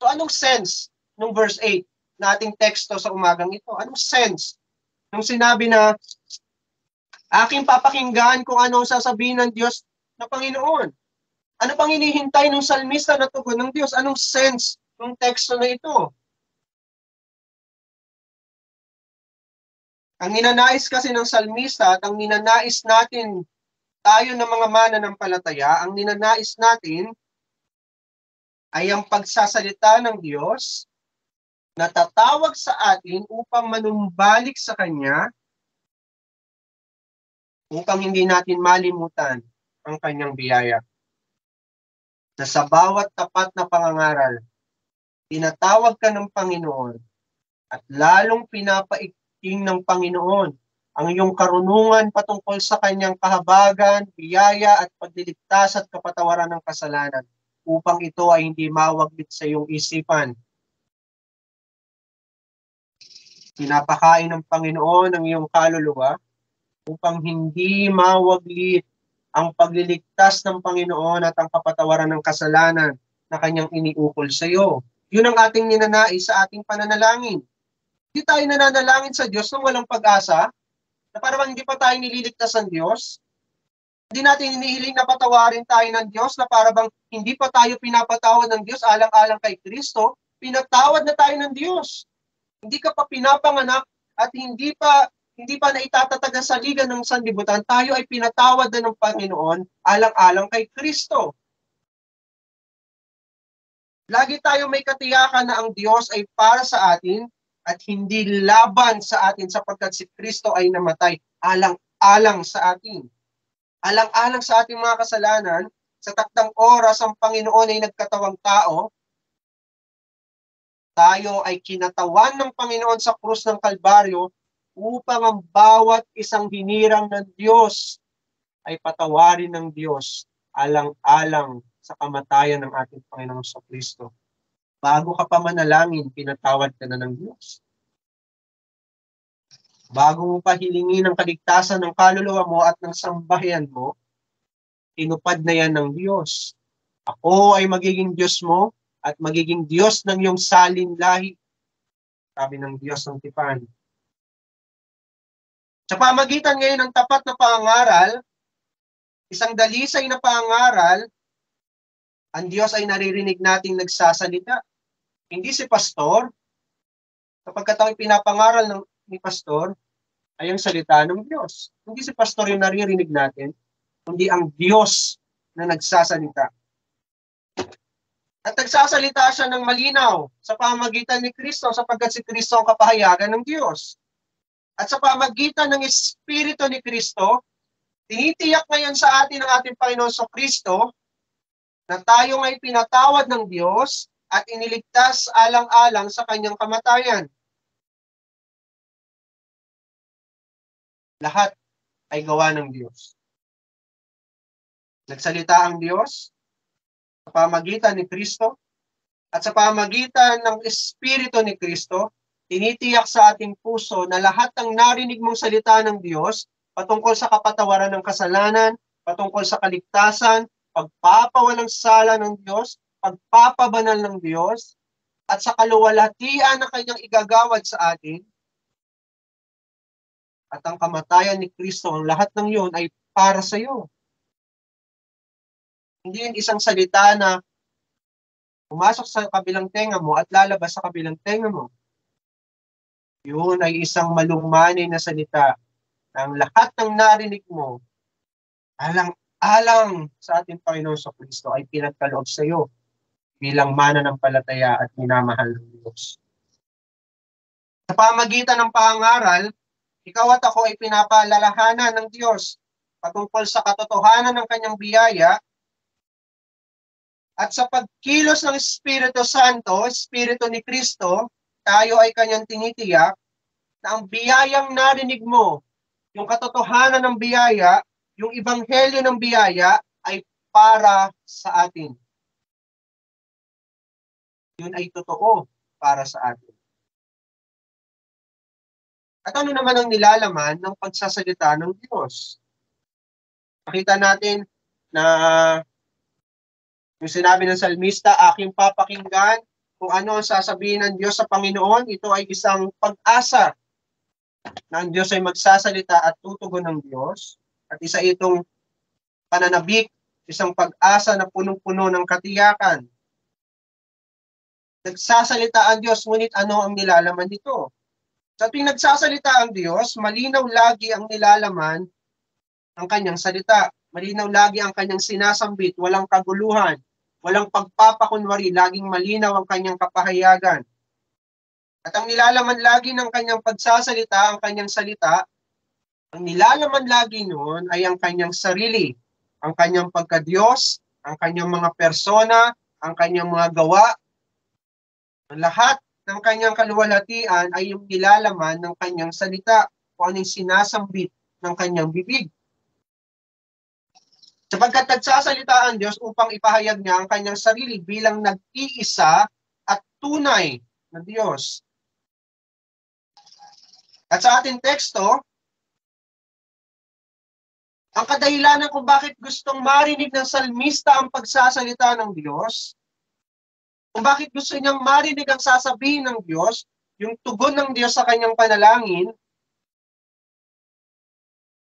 So anong sense ng verse 8 na ating teksto sa umagang ito? Anong sense nung sinabi na aking papakinggan kung ano sasabihin ng Diyos na Panginoon? Ano pang hinihintay ng salmista na tugon ng Diyos? Anong sense ng teksto na ito? Ang ninanais kasi ng salmista at ang ninanais natin tayo ng mga mananampalataya, ang ninanais natin ay ang pagsasalita ng Diyos na tatawag sa atin upang manumbalik sa Kanya upang hindi natin malimutan ang Kanyang biyaya. Na sa bawat tapat na pangangaral, tinatawag ka ng Panginoon at lalong pinapaigting ng Panginoon ang iyong karunungan patungkol sa kanyang kahabagan, biyaya at pagliligtas at kapatawaran ng kasalanan upang ito ay hindi mawaglit sa iyong isipan. Pinapakain ng Panginoon ang iyong kaluluwa upang hindi mawaglit ang pagliligtas ng Panginoon at ang kapatawaran ng kasalanan na kanyang iniukol sa iyo. Yun ang ating ninanais sa ating pananalangin. Hindi tayo nananalangin sa Diyos nang walang pag-asa, na parang hindi pa tayo nililigtas ng Diyos. Hindi natin hinihiling na patawarin tayo ng Diyos na parang hindi pa tayo pinapatawad ng Diyos alang-alang kay Kristo. Pinatawad na tayo ng Diyos. Hindi ka pa pinapanganak at hindi pa naitatatag ang saligan ng sanlibutan, tayo ay pinatawad na ng Panginoon alang-alang kay Kristo. Lagi tayo may katiyakan na ang Diyos ay para sa atin at hindi laban sa atin sapagkat si Kristo ay namatay alang-alang sa atin. Alang-alang sa ating mga kasalanan, sa takdang oras ang Panginoon ay nagkatawang tao Tayo ay kinatawan ng Panginoon sa krus ng Kalbaryo upang ang bawat isang hinirang ng Diyos ay patawarin ng Diyos alang-alang sa kamatayan ng ating Panginoong Kristo. Bago ka pa manalangin, pinatawad ka na ng Diyos. Bago mo pa hilingin ang kaligtasan ng kaluluwa mo at ng sambahayan mo, tinupad na yan ng Diyos. Ako ay magiging Diyos mo at magiging Diyos ng iyong salin lahi. Sabi ng Diyos ng Tipan. Sa pamagitan ngayon ng tapat na pangangaral, isang dalisay na pangangaral, ang Diyos ay naririnig nating nagsasalita. Hindi si pastor, kapag ako'y pinapangaral ni pastor, ay ang salita ng Diyos. Hindi si pastor yung naririnig natin, kundi ang Diyos na nagsasalita. At nagsasalita siya ng malinaw sa pamagitan ni Kristo sapagkat si Kristo ang kapahayagan ng Diyos. At sa pamagitan ng Espiritu ni Kristo, tinitiyak ngayon sa atin ng ating Panginoon Kristo na tayo ngay pinatawad ng Diyos at iniligtas alang-alang sa kanyang kamatayan. Lahat ay gawa ng Diyos. Nagsalita ang Diyos sa pamagitan ni Kristo at sa pamagitan ng Espiritu ni Kristo, tinitiyak sa ating puso na lahat ng narinig mong salita ng Diyos patungkol sa kapatawaran ng kasalanan, patungkol sa kaligtasan, pagpapawalang sala ng Diyos, pagpapabanal ng Diyos, at sa kaluwalhatian na kanyang igagawad sa atin, at ang kamatayan ni Kristo, ang lahat ng yun ay para sa iyo. Hindi yun isang salita na pumasok sa kabilang tenga mo at lalabas sa kabilang tenga mo. Yun ay isang malumani na salita na ang lahat ng narinig mo alang-alang sa ating Panginoon sa Kristo ay pinagkaloob sa iyo bilang mananampalataya at minamahal ng Diyos. Sa pamagitan ng pangaral, ikaw at ako ay pinapaalalahanan ng Diyos patungkol sa katotohanan ng kanyang biyaya at sa pagkilos ng Espiritu Santo, Espiritu ni Kristo, tayo ay kanyang tinitiyak na ang biyayang narinig mo, yung katotohanan ng biyaya, yung ebanghelyo ng biyaya ay para sa atin. Yun ay totoo para sa atin. At ano naman ang nilalaman ng pagsasalita ng Diyos? Makita natin na yung sinabi ng salmista, aking papakinggan kung ano ang sasabihin ng Diyos sa Panginoon. Ito ay isang pag-asa na ang Diyos ay magsasalita at tutugon ng Diyos. At isa itong pananabik, isang pag-asa na punong-puno ng katiyakan. Nagsasalita ang Diyos, ngunit ano ang nilalaman nito? Sa tuwing nagsasalita ang Diyos, malinaw lagi ang nilalaman ng kanyang salita. Malinaw lagi ang kanyang sinasambit, walang kaguluhan, walang pagpapakunwari, laging malinaw ang kanyang kapahayagan. At ang nilalaman lagi ng kanyang pagsasalita, ang kanyang salita, ang nilalaman lagi noon ay ang kanyang sarili, ang kanyang pagka-Diyos, ang kanyang mga persona, ang kanyang mga gawa. Ang lahat ng kanyang kaluwalhatian ay yung nilalaman ng kanyang salita, kung anong sinasambit ng kanyang bibig. Sapagkat nagsasalita ang Diyos upang ipahayag niya ang kanyang sarili bilang nag-iisa at tunay na Diyos. At sa ating teksto, ang kadahilanan kung bakit gustong marinig ng salmista ang pagsasalita ng Diyos, kung bakit gusto niyang marinig ang sasabihin ng Diyos, yung tugon ng Diyos sa kanyang panalangin,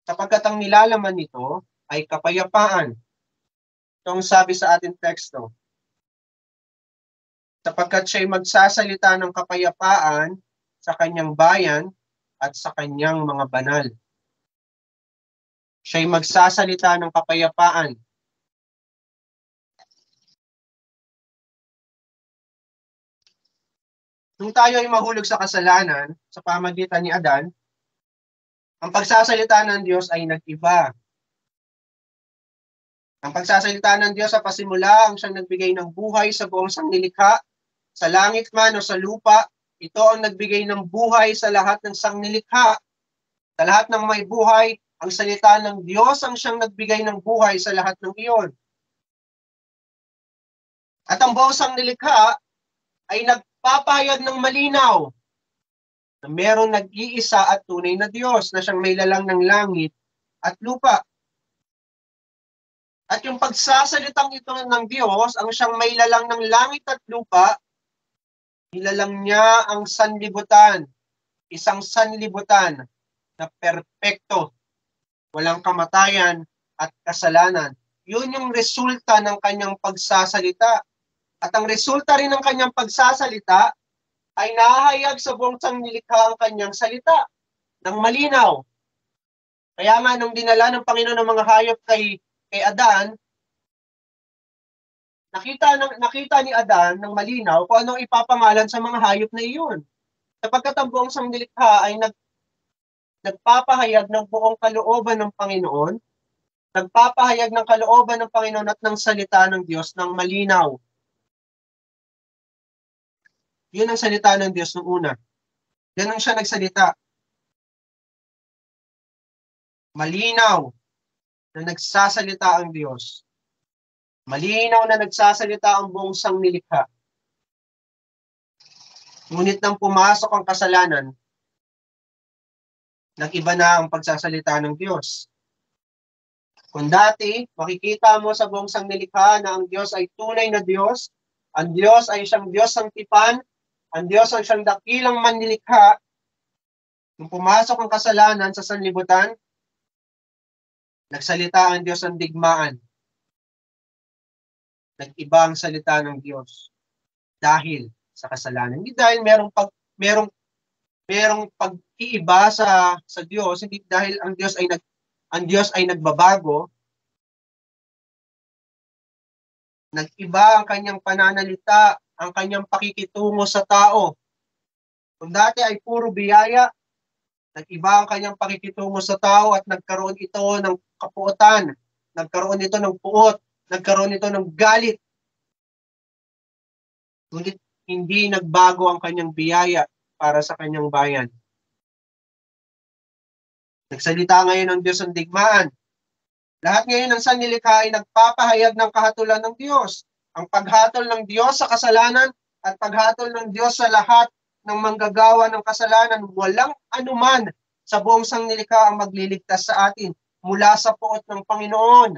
sapagkat ang nilalaman nito ay kapayapaan. Itong sabi sa ating teksto. Sapagkat siya'y magsasalita ng kapayapaan sa kanyang bayan at sa kanyang mga banal. Siya'y magsasalita ng kapayapaan. Nung tayo ay mahulog sa kasalanan sa pamagitan ni Adan, ang pagsasalita ng Diyos ay nag-iba. Ang pagsasalita ng Diyos sa pasimula ang siyang nagbigay ng buhay sa buong sangnilikha, Sa langit man o sa lupa, ito ang nagbigay ng buhay sa lahat ng sangnilikha. Sa lahat ng may buhay, ang salita ng Diyos ang siyang nagbigay ng buhay sa lahat ng iyon. At ang buong sangnilikha ay nagpapahayag ng malinaw na merong nag-iisa at tunay na Diyos na siyang may lalang ng langit at lupa. At yung pagsasalitang ito ng Diyos, ang siyang may lalang ng langit at lupa, nilalang niya ang sanlibutan, isang sanlibutan na perpekto, walang kamatayan at kasalanan. Yun yung resulta ng kanyang pagsasalita. At ang resulta rin ng kanyang pagsasalita ay nahahayag sa buong sangnilikha ang kanyang salita ng malinaw. Kaya nga nung dinala ng Panginoon ng mga hayop kay Adan, nakita ni Adan ng malinaw kung anong ipapangalan sa mga hayop na iyon. Sapagkat ang buong sangnilikha ay nagpapahayag ng buong kalooban ng Panginoon, nagpapahayag ng kalooban ng Panginoon at ng salita ng Diyos ng malinaw. Yun ang salita ng Diyos noong una. Yan ang siya nagsalita. Malinaw na nagsasalita ang Diyos. Malinaw na nagsasalita ang buong sangnilikha. Ngunit nang pumasok ang kasalanan, nag-iba na ang pagsasalita ng Diyos. Kung dati, makikita mo sa buong sangnilikha na ang Diyos ay tunay na Diyos, ang Diyos ay siyang Diyos ng tipan, ang Diyos ay siyang dakilang manlilikha. Nung pumasok ang kasalanan sa sanlibutan, nagsalita ang Diyos ng digmaan. Nag-iba ang salita ng Diyos dahil sa kasalanan. Hindi dahil merong pag-iiba sa Diyos, hindi dahil ang Diyos ay nagbabago. Nag-iba ang kanyang pananalita, ang kanyang pakikitungo sa tao. Kung dati ay puro biyaya, nag-iba ang kanyang pakikitungo sa tao at nagkaroon ito ng kapuotan, nagkaroon ito ng puot, nagkaroon ito ng galit. Ngunit hindi nagbago ang kanyang biyaya para sa kanyang bayan. Nagsalita ngayon ang Diyos ng digmaan. Lahat ngayon ng sanlilikha ay nagpapahayag ng kahatulan ng Diyos. Ang paghatol ng Diyos sa kasalanan at paghatol ng Diyos sa lahat ng manggagawa ng kasalanan, walang anuman sa buong sanlilikha ang magliligtas sa atin mula sa puot ng Panginoon.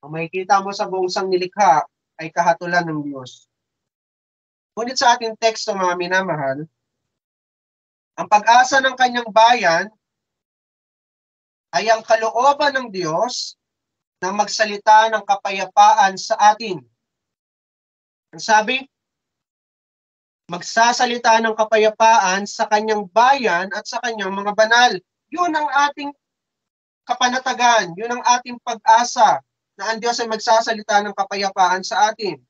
Ang makikita mo sa buong sanlilikha ay kahatulan ng Diyos. Ngunit sa ating teksto, mga minamahal, ang pag-asa ng kanyang bayan ay ang kalooban ng Diyos na magsalita ng kapayapaan sa atin. Ang sabi, magsasalita ng kapayapaan sa kanyang bayan at sa kanyang mga banal. Yun ang ating kapanatagan, yun ang ating pag-asa na ang Diyos ay magsasalita ng kapayapaan sa atin.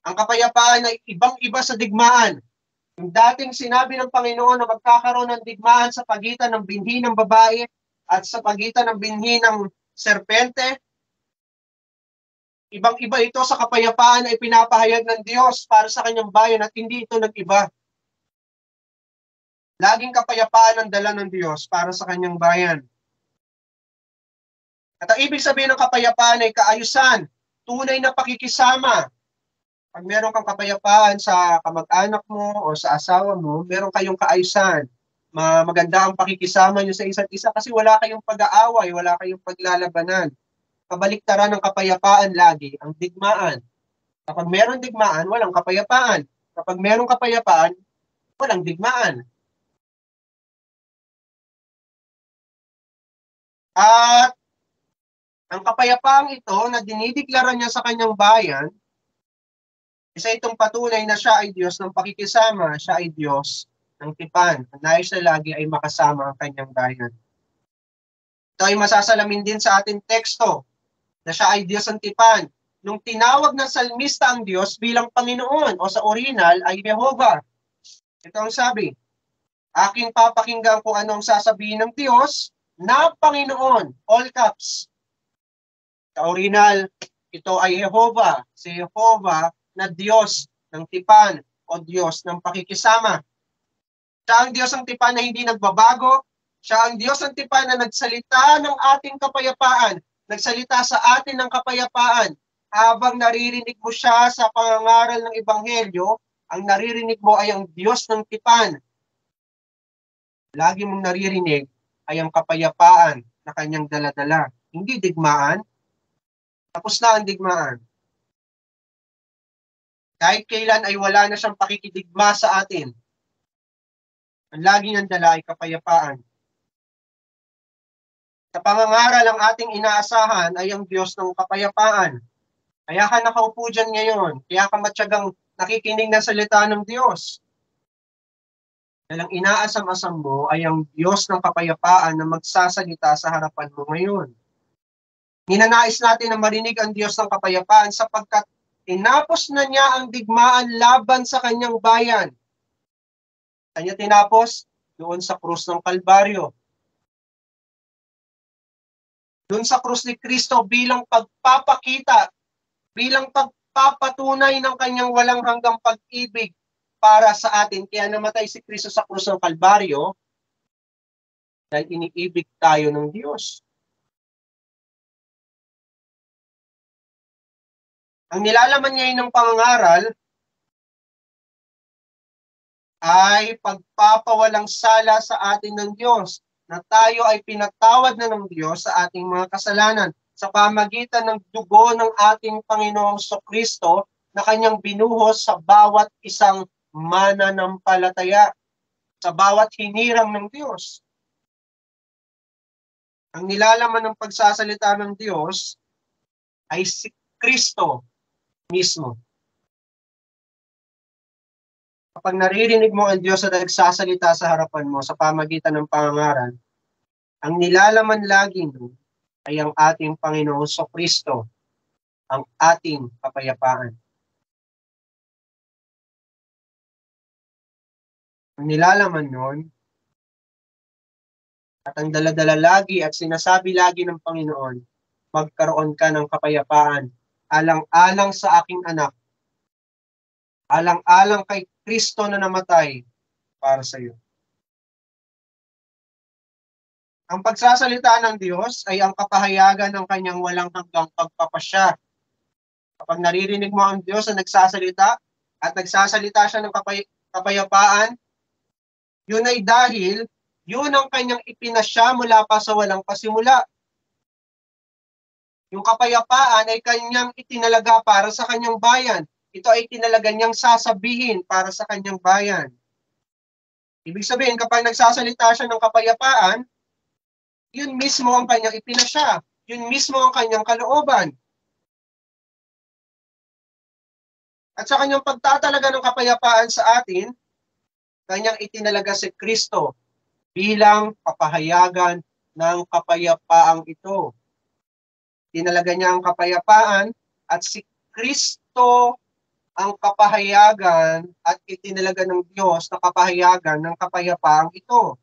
Ang kapayapaan ay ibang-iba sa digmaan. Yung dating sinabi ng Panginoon na magkakaroon ng digmaan sa pagitan ng binhi ng babae at sa pagitan ng binhi ng serpente, ibang-iba ito sa kapayapaan ay pinapahayag ng Diyos para sa kanyang bayan at hindi ito nag-iba. Laging kapayapaan ang dala ng Diyos para sa kanyang bayan. At ang ibig sabihin ng kapayapaan ay kaayusan, tunay na pakikisama. Pag meron kang kapayapaan sa kamag-anak mo o sa asawa mo, meron kayong kaayusan. Maganda ang pakikisama nyo sa isa't isa kasi wala kayong pag-aaway, wala kayong paglalabanan. Kabaliktaran ng kapayapaan lagi, ang digmaan. Kapag meron digmaan, walang kapayapaan. Kapag meron kapayapaan, walang digmaan. At ang kapayapaang ito na dinideklara niya sa kanyang bayan, isa itong patunay na siya ay Diyos ng pakikisama, siya ay Diyos ng tipan. Nais na lagi ay makasama ang kanyang bayan. Ito ay masasalamin din sa ating teksto na siya ay Diyos ng tipan. Nung tinawag ng salmista ang Diyos bilang Panginoon o sa original ay Jehovah. Ito ang sabi, aking papakinggan kung anong sasabihin ng Diyos na Panginoon, all caps. Sa original, Ito ay Jehovah, si Jehovah na Diyos ng tipan o Diyos ng pakikisama. Siya ang Diyos ng tipan na hindi nagbabago. Siya ang Diyos ng tipan na nagsalita ng ating kapayapaan, nagsalita sa atin ng kapayapaan. Habang naririnig mo siya sa pangangaral ng Ebanghelyo, ang naririnig mo ay ang Diyos ng tipan. Lagi mong naririnig ay ang kapayapaan na kanyang daladala. Hindi digmaan. Tapos na ang digmaan. Kahit kailan ay wala na siyang pakikidigma sa atin. Ang lagi niyang dala ay kapayapaan. Sa pangangaral ang ating inaasahan ay ang Diyos ng kapayapaan. Kaya ka nakaupo dyan ngayon. Kaya ka matyagang nakikinig ng salita ng Diyos. Dahil ang inaasam-asam mo ay ang Diyos ng kapayapaan na magsasalita sa harapan mo ngayon. Ninanais natin na marinig ang Diyos ng kapayapaan sapagkat tinapos na niya ang digmaan laban sa kanyang bayan. Kanya tinapos doon sa krus ng Kalbaryo. Doon sa krus ni Kristo bilang pagpapakita, bilang pagpapatunay ng kanyang walang hanggang pag-ibig para sa atin. Kaya namatay si Kristo sa krus ng Kalbaryo dahil iniibig tayo ng Diyos. Ang nilalaman ngayon ng pangangaral ay pagpapawalang sala sa atin ng Diyos, na tayo ay pinatawad na ng Diyos sa ating mga kasalanan sa pamagitan ng dugo ng ating Panginoong Kristo na kanyang binuhos sa bawat isang mananampalataya, sa bawat hinirang ng Diyos. Ang nilalaman ng pagsasalita ng Diyos ay si Kristo mismo. Kapag naririnig mo ang Diyos na nagsasalita sa harapan mo sa pamagitan ng pangangaral, ang nilalaman lagi nun ay ang ating Panginoong Kristo, ang ating kapayapaan. Ang nilalaman nun at ang daladala lagi at sinasabi lagi ng Panginoon, magkaroon ka ng kapayapaan, alang-alang sa aking anak, alang-alang kay Kristo na namatay para sa iyo. Ang pagsasalita ng Diyos ay ang kapahayagan ng kanyang walang hanggang pagpapasya. Kapag naririnig mo ang Diyos na nagsasalita at nagsasalita siya ng kapayapaan, yun ay dahil yun ang kanyang ipinasya mula pa sa walang pasimula. Yung kapayapaan ay kanyang itinalaga para sa kanyang bayan. Ito ay tinalaga niyang sasabihin para sa kanyang bayan. Ibig sabihin, kapag nagsasalita siya ng kapayapaan, yun mismo ang kanyang ipinasya. Yun mismo ang kanyang kalooban. At sa kanyang pagtatalaga ng kapayapaan sa atin, kanyang itinalaga si Kristo bilang kapahayagan ng kapayapaang ito. Tinalaga niya ang kapayapaan at si Kristo ang kapahayagan at itinalaga ng Diyos na kapahayagan ng kapayapaang ito.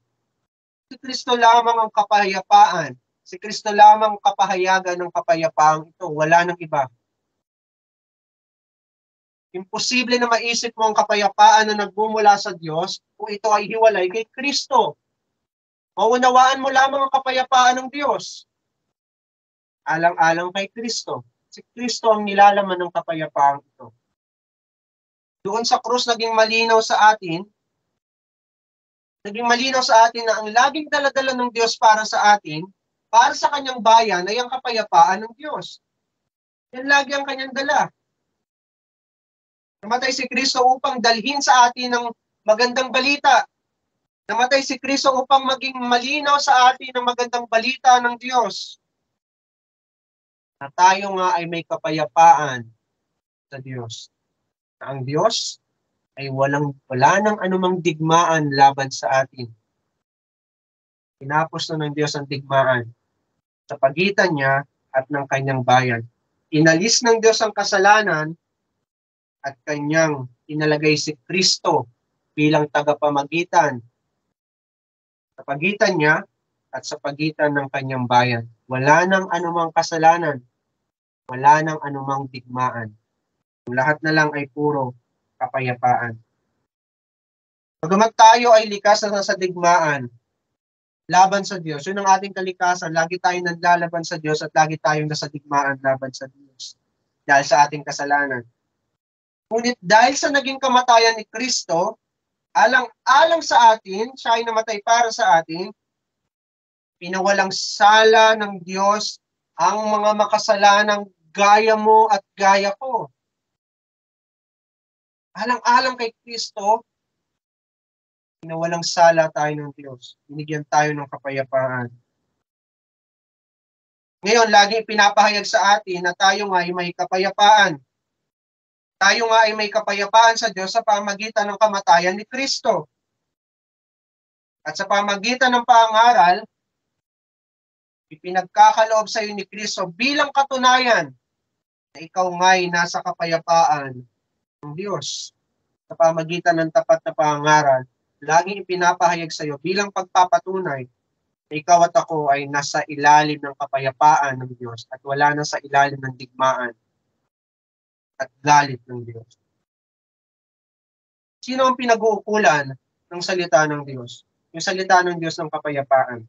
Si Kristo lamang ang kapayapaan. Si Kristo lamang ang kapahayagan ng kapayapaang ito. Wala nang iba. Imposible na maisip mo ang kapayapaan na nagmumula sa Diyos kung ito ay hiwalay kay Kristo. Maunawaan mo lamang ang kapayapaan ng Diyos. Alang-alang kay Kristo. Si Kristo ang nilalaman ng kapayapaang ito. Doon sa krus naging malinaw sa atin na ang laging daladala ng Diyos para sa atin, para sa kanyang bayan, ay ang kapayapaan ng Diyos. Yan lagi ang kanyang dala. Namatay si Kristo upang dalhin sa atin ng magandang balita. Namatay si Kristo upang maging malinaw sa atin ang magandang balita ng Diyos. Na tayo nga ay may kapayapaan sa Diyos. Na ang Diyos ay wala nang anumang digmaan laban sa atin. Tinapos na ng Diyos ang digmaan sa pagitan niya at ng kanyang bayan. Inalis ng Diyos ang kasalanan at kanyang inalagay si Kristo bilang tagapamagitan sa pagitan niya at sa pagitan ng kanyang bayan. Wala nang anumang kasalanan wala nang anumang digmaan. Ang lahat na lang ay puro kapayapaan. Bagamat tayo ay likas na sa digmaan, laban sa Diyos, yun ang ating kalikasan, lagi tayong naglalaban sa Diyos at lagi tayong nasa digmaan laban sa Diyos dahil sa ating kasalanan. Ngunit dahil sa naging kamatayan ni Kristo, alang-alang sa atin, siya ay namatay para sa atin, pinawalang sala ng Diyos ang mga makasalanang gaya mo at gaya ko. Alang-alang kay Kristo, pinawalang sala tayo ng Diyos. Binigyan tayo ng kapayapaan. Ngayon, lagi pinapahayag sa atin na tayo nga ay may kapayapaan. Tayo nga ay may kapayapaan sa Diyos sa pamagitan ng kamatayan ni Kristo. At sa pamagitan ng pangaral, ipinagkakaloob sa iyo ni Kristo bilang katunayan na ikaw nga'y nasa kapayapaan ng Diyos. Sa pamagitan ng tapat na pangaral, laging ipinapahayag sa iyo bilang pagpapatunay na ikaw at ako ay nasa ilalim ng kapayapaan ng Diyos at wala na sa ilalim ng digmaan at galit ng Diyos. Sino ang pinag-uukulan ng salita ng Diyos? Yung salita ng Diyos ng kapayapaan.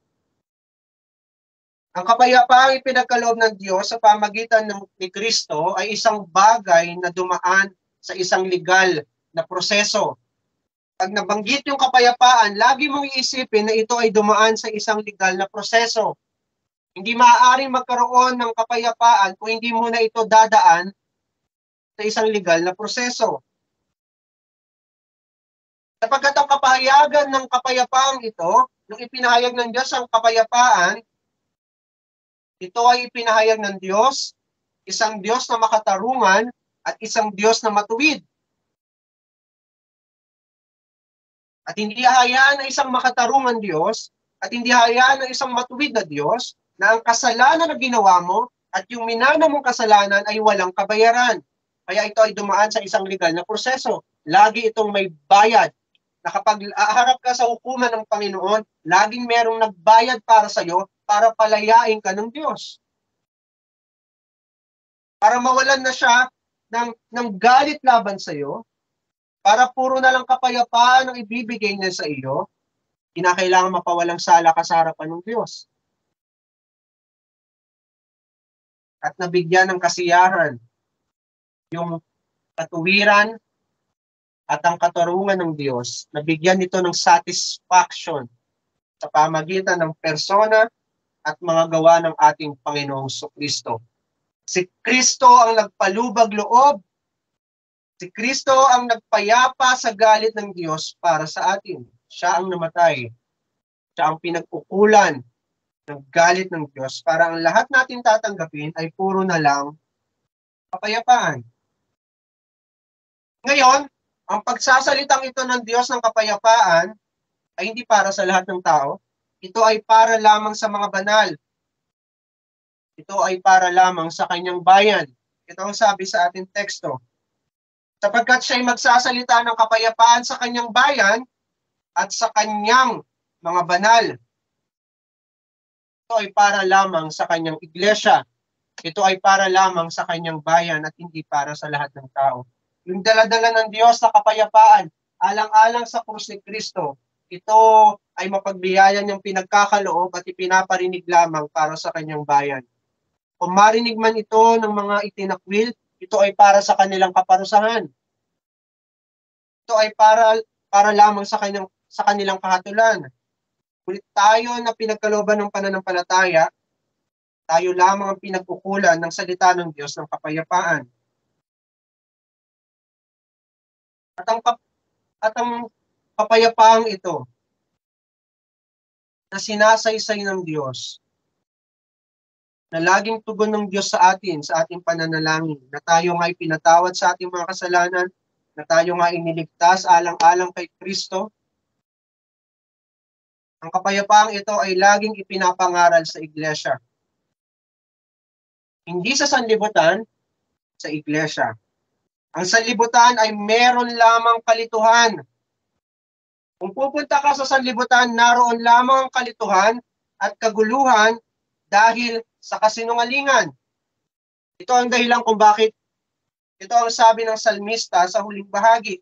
Ang kapayapaang ipinagkaloob ng Diyos sa pamagitan ni Kristo ay isang bagay na dumaan sa isang legal na proseso. Pag nabanggit yung kapayapaan, lagi mong iisipin na ito ay dumaan sa isang legal na proseso. Hindi maaaring magkaroon ng kapayapaan kung hindi muna ito dadaan sa isang legal na proseso. Sapagkat ang kapahayagan ng kapayapaang ito, nung ipinahayag ng Diyos ang kapayapaan, ito ay ipinahayag ng Diyos, isang Diyos na makatarungan at isang Diyos na matuwid. At hindi hahayaan ng isang makatarungan Diyos at hindi hahayaan ng isang matuwid na Diyos na ang kasalanan na ginawa mo at yung minana mong kasalanan ay walang kabayaran. Kaya ito ay dumaan sa isang legal na proseso. Lagi itong may bayad. Na kapag aharap ka sa hukuman ng Panginoon, laging merong nagbayad para sa iyo para palayain ka ng Diyos. Para mawalan na siya ng galit laban sa iyo, para puro na lang kapayapaan ang ibibigay niya sa iyo, kinakailangan mapawalang sala ka sa harapan ng Diyos. At nabigyan ng kasiyahan yung katuwiran at ang katarungan ng Diyos, nabigyan nito ng satisfaction sa pamagitan ng persona at mga gawa ng ating Panginoong Kristo. Si Kristo ang nagpalubag loob. Si Kristo ang nagpayapa sa galit ng Diyos para sa atin. Siya ang namatay. Siya ang pinagkukulan ng galit ng Diyos para ang lahat natin tatanggapin ay puro na lang kapayapaan. Ngayon, ang pagsasalitang ito ng Diyos ng kapayapaan ay hindi para sa lahat ng tao. Ito ay para lamang sa mga banal. Ito ay para lamang sa kanyang bayan. Ito ang sabi sa ating teksto. Sapagkat siya ay magsasalita ng kapayapaan sa kanyang bayan at sa kanyang mga banal. Ito ay para lamang sa kanyang iglesia. Ito ay para lamang sa kanyang bayan at hindi para sa lahat ng tao. Yung daladala ng Diyos na kapayapaan, alang-alang sa krus ni Kristo, ito ay mapagbiyaya niyang pinagkakaloob at ipinaparinig lamang para sa kanyang bayan. Kung marinig man ito ng mga itinakwil, ito ay para sa kanilang kaparusahan. Ito ay para lamang sa kanilang kahatulan. Kulit tayo na pinagkalooban ng pananampalataya, tayo lamang ang pinagkukulan ng salita ng Diyos ng kapayapaan. At ang kapayapaang ito na sinasaysay ng Diyos, na laging tugon ng Diyos sa atin, sa ating pananalangin, na tayo nga'y pinatawad sa ating mga kasalanan, na tayo nga'y iniligtas alang-alang kay Kristo. Ang kapayapaang ito ay laging ipinapangaral sa iglesia. Hindi sa sanlibutan, sa iglesia. Ang sanlibutan ay meron lamang kalituhan. Kung pupunta ka sa sanlibutan, naroon lamang ang kalituhan at kaguluhan dahil sa kasinungalingan. Ito ang dahilan kung bakit ito ang sabi ng salmista sa huling bahagi.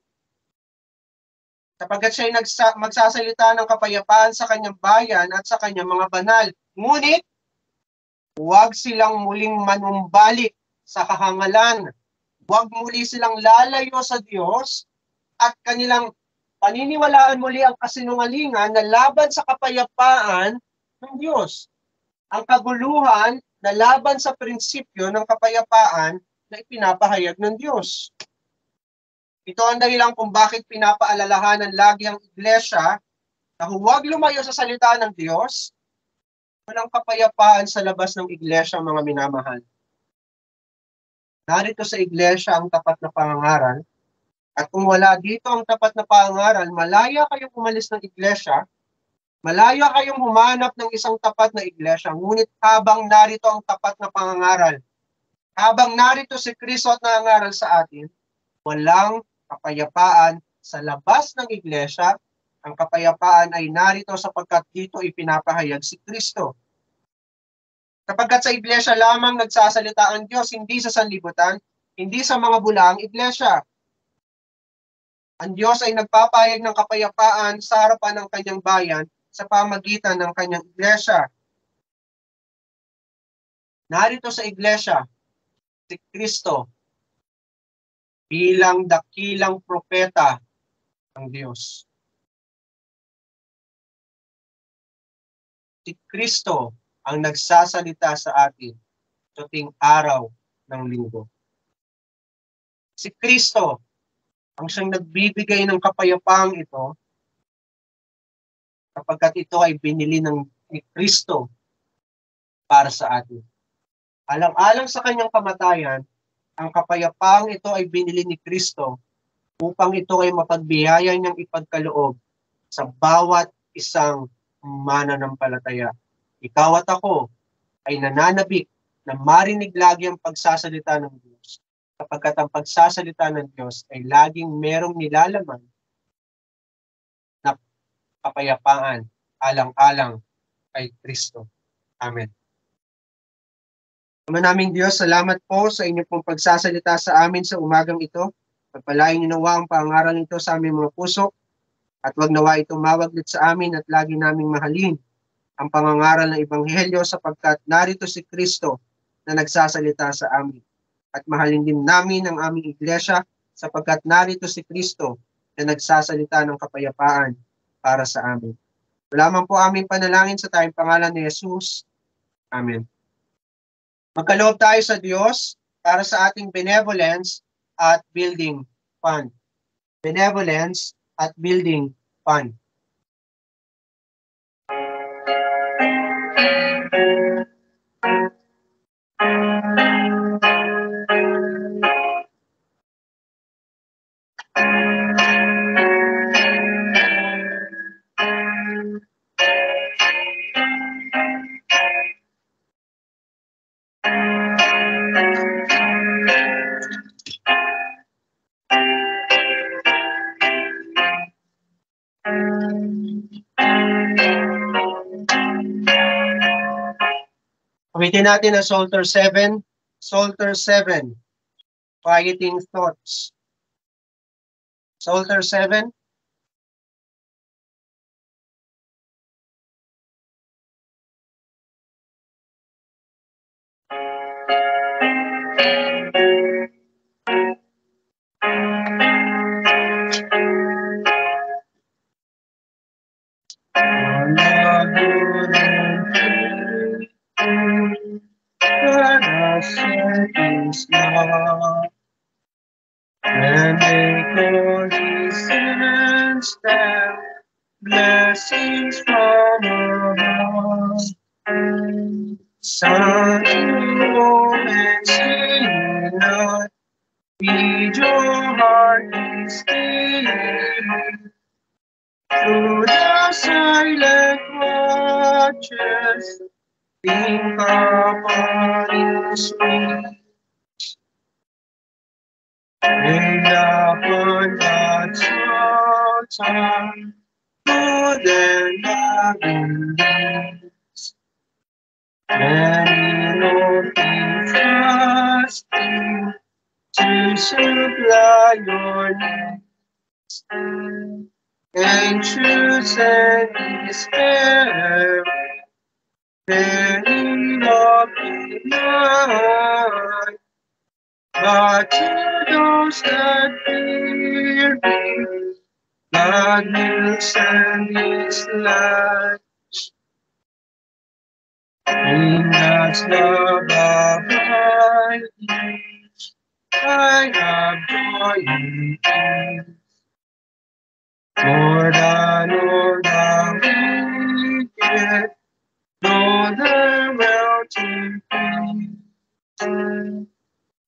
Sapagkat siya'y magsasalita ng kapayapaan sa kanyang bayan at sa kanyang mga banal. Ngunit, huwag silang muling manumbalik sa kahangalan. Huwag muli silang lalayo sa Diyos at kanilang paniniwalaan muli ang kasinungalingan na laban sa kapayapaan ng Diyos. Ang kaguluhan na laban sa prinsipyo ng kapayapaan na ipinapahayag ng Diyos. Ito ang dahilan kung bakit pinapaalalahanan lagi ang iglesia na huwag lumayo sa salita ng Diyos. Walang kapayapaan sa labas ng iglesia, mga minamahal. Narito sa iglesia ang tapat na pangangaral. At kung wala dito ang tapat na pangangaral, malaya kayong umalis ng iglesia, malaya kayong humanap ng isang tapat na iglesia. Ngunit habang narito ang tapat na pangangaral, habang narito si Kristo at nangangaral sa atin, walang kapayapaan sa labas ng iglesia. Ang kapayapaan ay narito sapagkat dito ipinapahayag si Kristo. Sapagkat sa iglesia lamang nagsasalita ang Diyos, hindi sa sanlibutan, hindi sa mga bulaang iglesia. Ang Diyos ay nagpapahayag ng kapayapaan sa harapan ng kanyang bayan sa pamagitan ng kanyang iglesia. Narito sa iglesia, si Kristo bilang dakilang propeta ng Diyos. Si Kristo ang nagsasalita sa atin tuwing araw ng linggo. Si Kristo ang siyang nagbibigay ng kapayapaang ito kapagkat ito ay binili ni Kristo para sa atin. Alang-alang sa kanyang kamatayan, ang kapayapaang ito ay binili ni Kristo upang ito ay mapagbiyaya niyang ipagkaloob sa bawat isang mananampalataya. Ikaw at ako ay nananabik na marinig lagi ang pagsasalita ng Diyos, sapagkat ang pagsasalita ng Diyos ay laging merong nilalaman na kapayapaan alang-alang kay Kristo. Amen. Ama naming Diyos, salamat po sa inyong pong pagsasalita sa amin sa umagang ito. Pagpalain niyo nawa ang pangaral nito sa aming mga puso at wag nawa ito mawaglit sa amin at lagi naming mahalin ang pangangaral ng Ebanghelyo sapagkat narito si Kristo na nagsasalita sa amin. At mahalin din namin ang aming iglesia sapagkat narito si Kristo na nagsasalita ng kapayapaan para sa amin. Lamang po aming panalangin sa tayong pangalan ni Jesus. Amen. Magkaloob tayo sa Diyos para sa ating benevolence at building fund. Benevolence at building fund. Ulitin natin ang Psalter 7. Psalter 7. Quieting thoughts. Psalter 7. And they call descendants down, blessings from above. Sun to warm and sing not, feed your heart be still. Through the silent watches, think upon His way. And upon God's altar, good and loving deeds. Many Lord be everlasting to supply your needs. And truth and despair, many of the night. But to those that fear Him, God will send His light. In God's love abiding, I have joy in peace. More than all the wicked, know the mountain peace.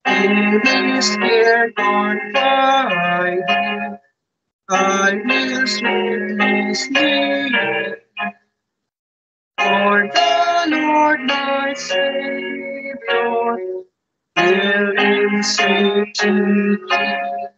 In this scared confiding, I will swiftly sleep. For the Lord my Savior will in safety lead.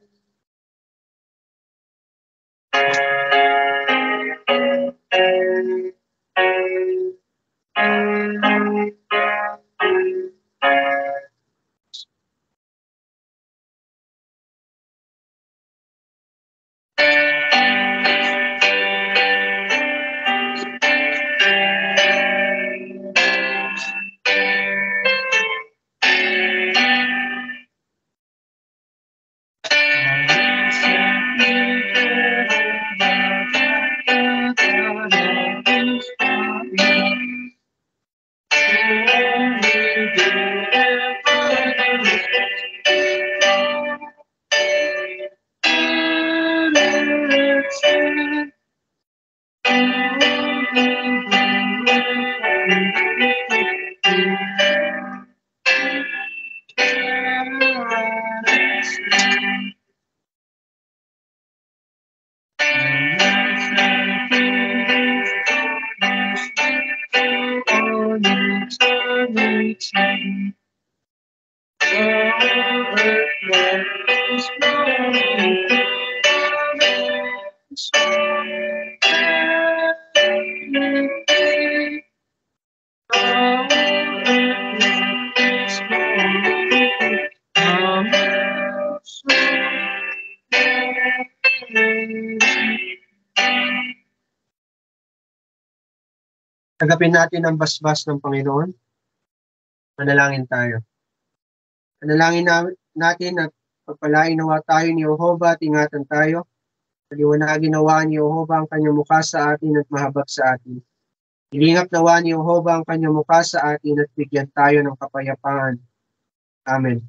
Tagapin natin ang basbas ng Panginoon. Manalangin tayo. Manalangin natin at pagpalain nawa tayo ni Jehovah at ingatan tayo. Paliwanagin nawa ni Jehovah ang kanyang mukha sa atin at mahabag sa atin. Ilingap nawa ni Jehovah ang kanyang mukha sa atin at bigyan tayo ng kapayapaan. Amen.